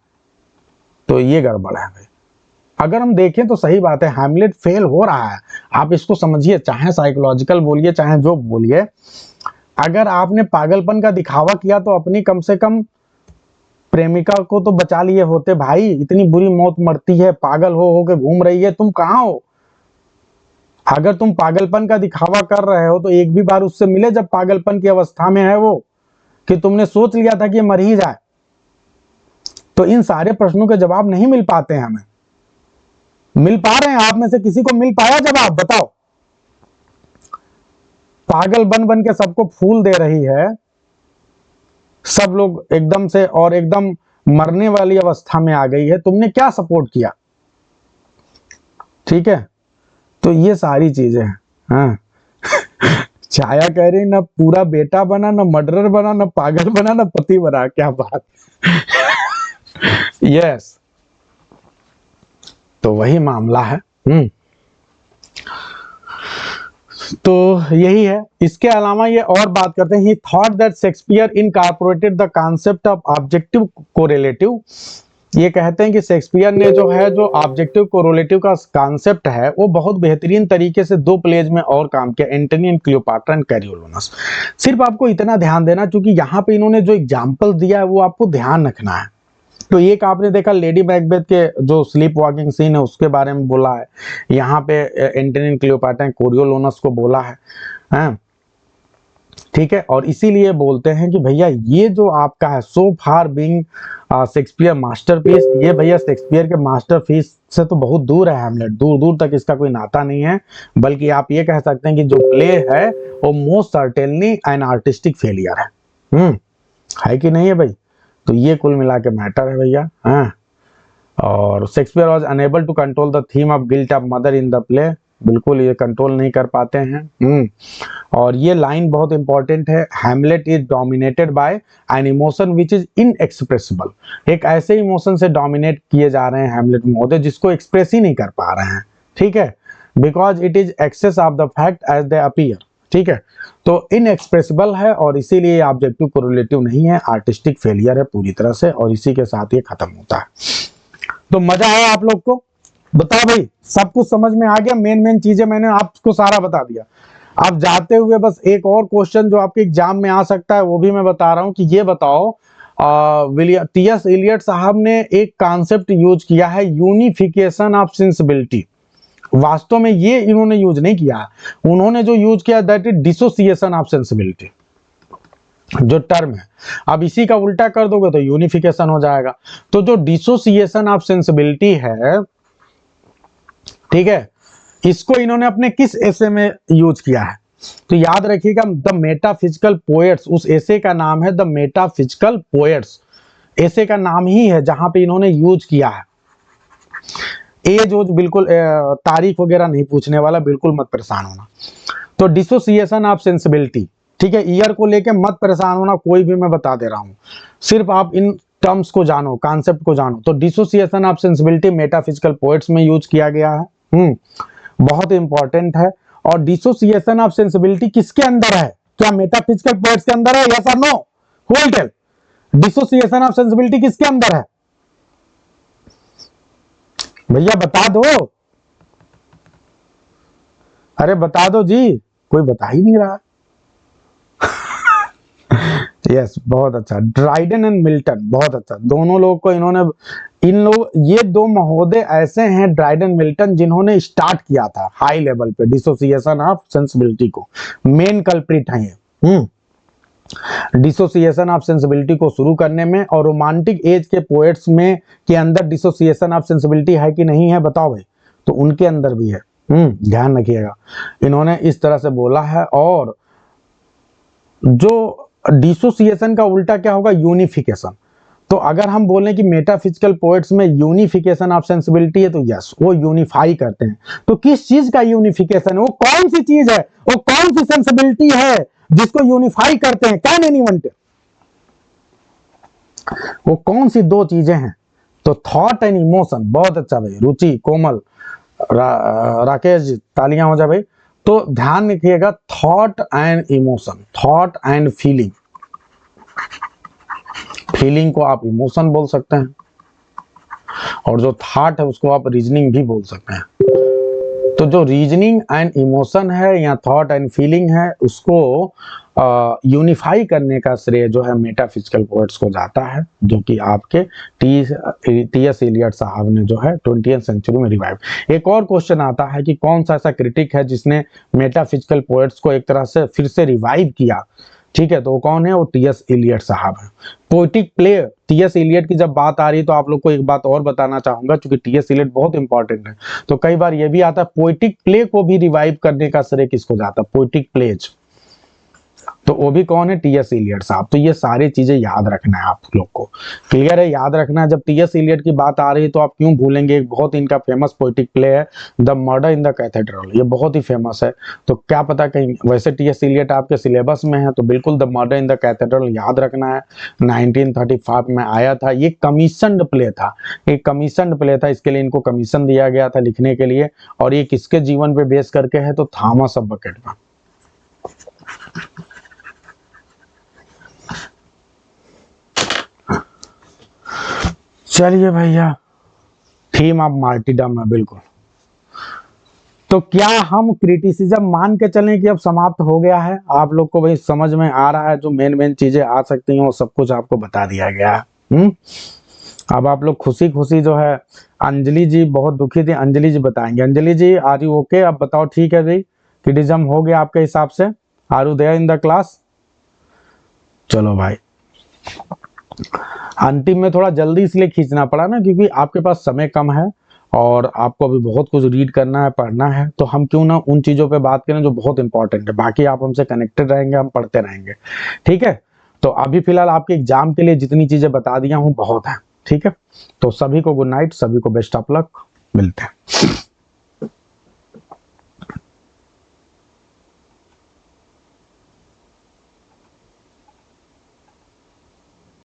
तो ये गड़बड़ है भाई। अगर हम देखें तो सही बात है, हैमलेट फेल हो रहा है। आप इसको समझिए, चाहे साइकोलॉजिकल बोलिए चाहे जो बोलिए, अगर आपने पागलपन का दिखावा किया तो अपनी कम से कम प्रेमिका को तो बचा लिए होते भाई। इतनी बुरी मौत मरती है, पागल हो के घूम रही है, तुम कहां हो। अगर तुम पागलपन का दिखावा कर रहे हो तो एक भी बार उससे मिले जब पागलपन की अवस्था में है वो, कि तुमने सोच लिया था कि मर ही जाए। तो इन सारे प्रश्नों के जवाब नहीं मिल पाते हैं हमें। मिल पा रहे हैं आप में से किसी को मिल पाया जवाब, बताओ। पागल बन बन के सबको फूल दे रही है, सब लोग एकदम से और एकदम मरने वाली अवस्था में आ गई है, तुमने क्या सपोर्ट किया। ठीक है, तो ये सारी चीजें हैं। हाँ छाया कह रही ना पूरा बेटा बना, ना मर्डरर बना, ना पागल बना, ना पति बना, क्या बात। यस, तो वही मामला है। तो यही है। इसके अलावा ये और बात करते हैं, ही thought that Shakespeare incorporated the concept of objective correlative ये कहते हैं कि शेक्सपियर ने जो है जो ऑब्जेक्टिव कोरोलेटिव का कॉन्सेप्ट है वो बहुत बेहतरीन तरीके से दो प्लेज में और काम किया, एंटनी एंड क्लियोपाट्रा एंड कैरियोलोनस। सिर्फ आपको इतना ध्यान देना, क्योंकि यहाँ पे इन्होंने जो एग्जाम्पल दिया है वो आपको ध्यान रखना है। तो एक आपने देखा लेडी मैकबेथ के जो स्लीप वॉकिंग सीन है उसके बारे में बोला है, यहाँ पे एंटनी एंड क्लियोपाट्रा एंड कोरियोलोनस को बोला है, हैं? ठीक है, और इसीलिए बोलते हैं कि भैया ये जो आपका है सो फार बीइंग शेक्सपियर मास्टरपीस, ये भैया शेक्सपियर के मास्टरपीस से तो बहुत दूर है हैमलेट, दूर दूर तक इसका कोई नाता नहीं है, बल्कि आप ये कह सकते हैं कि जो प्ले है वो most certainly an artistic failure है। है कि नहीं है भाई? तो ये कुल मिला के मैटर है भैया। हाँ, और Shakespeare was unable to control the theme of guilt of mother in the play, बिल्कुल ये कंट्रोल नहीं कर पाते हैं। और ये लाइन बहुत इंपॉर्टेंट है, Hamlet is dominated by an emotion which is inexpressible. एक ऐसे इमोशन से डोमिनेट किए जा रहे हैं हैमलेट महोदय जिसको एक्सप्रेस ही नहीं कर पा रहे हैं, ठीक है, because it is excess of the fact as they appear, ठीक है, तो इनएक्सप्रेसिबल है और इसीलिए ऑब्जेक्टिव कोरिलेटिव नहीं है, आर्टिस्टिक फेलियर है पूरी तरह से, और इसी के साथ ये खत्म होता है। तो मजा आया आप लोग को? बताओ भाई, सब कुछ समझ में आ गया? मेन चीजें मैंने आपको सारा बता दिया। आप जाते हुए बस एक और क्वेश्चन जो आपके एग्जाम में आ सकता है वो भी मैं बता रहा हूं कि ये बताओ, टी.एस. इलियट साहब ने एक कॉन्सेप्ट यूज किया है, यूनिफिकेशन ऑफ सेंसिबिलिटी। वास्तव में ये इन्होंने यूज नहीं किया, उन्होंने जो यूज किया that is dissociation of sensibility जो टर्म है। अब इसी का उल्टा कर दोगे तो यूनिफिकेशन हो जाएगा। तो जो डिसोसिएशन ऑफ सेंसिबिलिटी है, ठीक है, इसको इन्होंने अपने किस एसे में यूज किया है? तो याद रखिएगा, द मेटाफिजिकल पोएट्स, उस एसे का नाम है द मेटाफिजिकल पोएट्स, एसे का नाम ही है जहां पे इन्होंने यूज किया है। ए जो बिल्कुल तारीख वगैरह नहीं पूछने वाला, बिल्कुल मत परेशान होना। तो डिसोसिएशन ऑफ सेंसिबिलिटी, ठीक है, ईयर को लेके मत परेशान होना, कोई भी मैं बता दे रहा हूं, सिर्फ आप इन टर्म्स को जानो, कॉन्सेप्ट को जानो। तो dissociation of sensibility metaphysical poets में यूज किया गया है, बहुत इंपॉर्टेंट है। और डिसोसिएशन ऑफ सेंसिबिलिटी किसके अंदर है? क्या मेटाफिजिकल पोएट्स के अंदर है? यस और no? Who will tell? Dissociation of sensibility किसके अंदर है भैया? बता दो, अरे बता दो जी, कोई बता ही नहीं रहा। यस, बहुत अच्छा, ड्राइडन एंड मिल्टन, बहुत अच्छा, दोनों लोग को इन्होंने, इन लोग, ये दो महोदय ऐसे हैं ड्राइडन मिल्टन जिन्होंने स्टार्ट किया था हाई लेवल पे डिसोसिएशन ऑफ सेंसिबिलिटी को, मेन कल्प्रिट हैं ये डिसोसिएशन ऑफ सेंसिबिलिटी को शुरू करने में। और रोमांटिक एज के पोएट्स में के अंदर डिसोसिएशन ऑफ सेंसिबिलिटी है कि नहीं है बताओ भाई? तो उनके अंदर भी है, ध्यान रखिएगा, इन्होंने इस तरह से बोला है। और जो डिसोसिएशन का उल्टा क्या होगा? यूनिफिकेशन। तो अगर हम बोलें कि मेटाफिजिकल पोएट्स में यूनिफिकेशन ऑफ सेंसिबिलिटी है, तो यस, वो यूनिफाई करते हैं। तो किस चीज का यूनिफिकेशन है? वो कौन सी चीज है, वो कौन सी सेंसिबिलिटी है जिसको यूनिफाई करते हैं? Can anyone tell? वो कौन सी दो चीजें हैं? तो थॉट एंड इमोशन। बहुत अच्छा भाई, रुचि, कोमल, राकेश जी, तालियां हो जाए भाई। तो ध्यान रखिएगा, thought and emotion, thought and feeling, feeling को आप इमोशन बोल सकते हैं, और जो थॉट है उसको आप रीजनिंग भी बोल सकते हैं। तो जो रीजनिंग एंड इमोशन है या थॉट एंड फीलिंग है, उसको यूनिफाई करने का श्रेय जो है मेटाफिजिकल पोएट्स को जाता है, जो कि आपके टी.एस. इलियट साहब ने जो है 20वीं सेंचुरी में रिवाइव। एक और क्वेश्चन आता है कि कौन सा ऐसा क्रिटिक है जिसने मेटाफिजिकल पोएट्स को एक तरह से फिर से रिवाइव किया, ठीक है, तो वो कौन है? वो टी.एस. इलियट साहब है। Poetic play, T.S.. इलियट की जब बात आ रही है तो आप लोग को एक बात और बताना चाहूंगा, क्योंकि टी.एस. इलियट बहुत इंपॉर्टेंट है। तो कई बार ये भी आता है, पोएटिक प्ले को भी रिवाइव करने का श्रेय किसको जाता है? पोएटिक प्लेज, तो वो भी कौन है? टी.एस. इलियट साहब। तो ये सारी चीजें याद रखना है आप लोग को, क्लियर है? याद रखना है, जब टी.एस. इलियट की बात आ रही है तो आप क्यों भूलेंगे? एक बहुत इनका फेमस पोएटिक प्ले है the murder in the cathedral, ये बहुत ही फेमस है। तो क्या पता कहीं वैसे टी.एस. इलियट आपके सिलेबस में है, तो बिल्कुल the murder in the cathedral याद रखना है। 1935 में आया था, ये कमीशनड प्ले था, एक कमीशनड प्ले था, इसके लिए इनको कमीशन दिया गया था लिखने के लिए। और ये किसके जीवन पे बेस करके है? तो थॉमस ऑफ बकेट का। चलिए भैया, थीम ऑफ मार्टिडम है बिल्कुल। तो क्या हम क्रिटिसिज्म मान के चलें कि अब समाप्त हो गया है? आप लोग को भाई समझ में आ रहा है, जो मेन मेन चीजें आ सकती हैं वो सब कुछ आपको बता दिया गया है। अब आप लोग खुशी खुशी जो है, अंजलि जी बहुत दुखी थी, अंजलि जी बताएंगे। अंजलि जी आर यू ओके? अब बताओ ठीक है जी, क्रिटिसिज्म हो गया आपके हिसाब से? Are you there in the class? चलो भाई, अंतिम में थोड़ा जल्दी इसलिए खींचना पड़ा ना, क्योंकि आपके पास समय कम है और आपको अभी बहुत कुछ रीड करना है, पढ़ना है। तो हम क्यों ना उन चीजों पे बात करें जो बहुत इंपॉर्टेंट है। बाकी आप हमसे कनेक्टेड रहेंगे, हम पढ़ते रहेंगे, ठीक है? तो अभी फिलहाल आपके एग्जाम के लिए जितनी चीजें बता दिया हूँ बहुत है, ठीक है? तो सभी को गुड नाइट, सभी को बेस्ट ऑफ लक, मिलते हैं।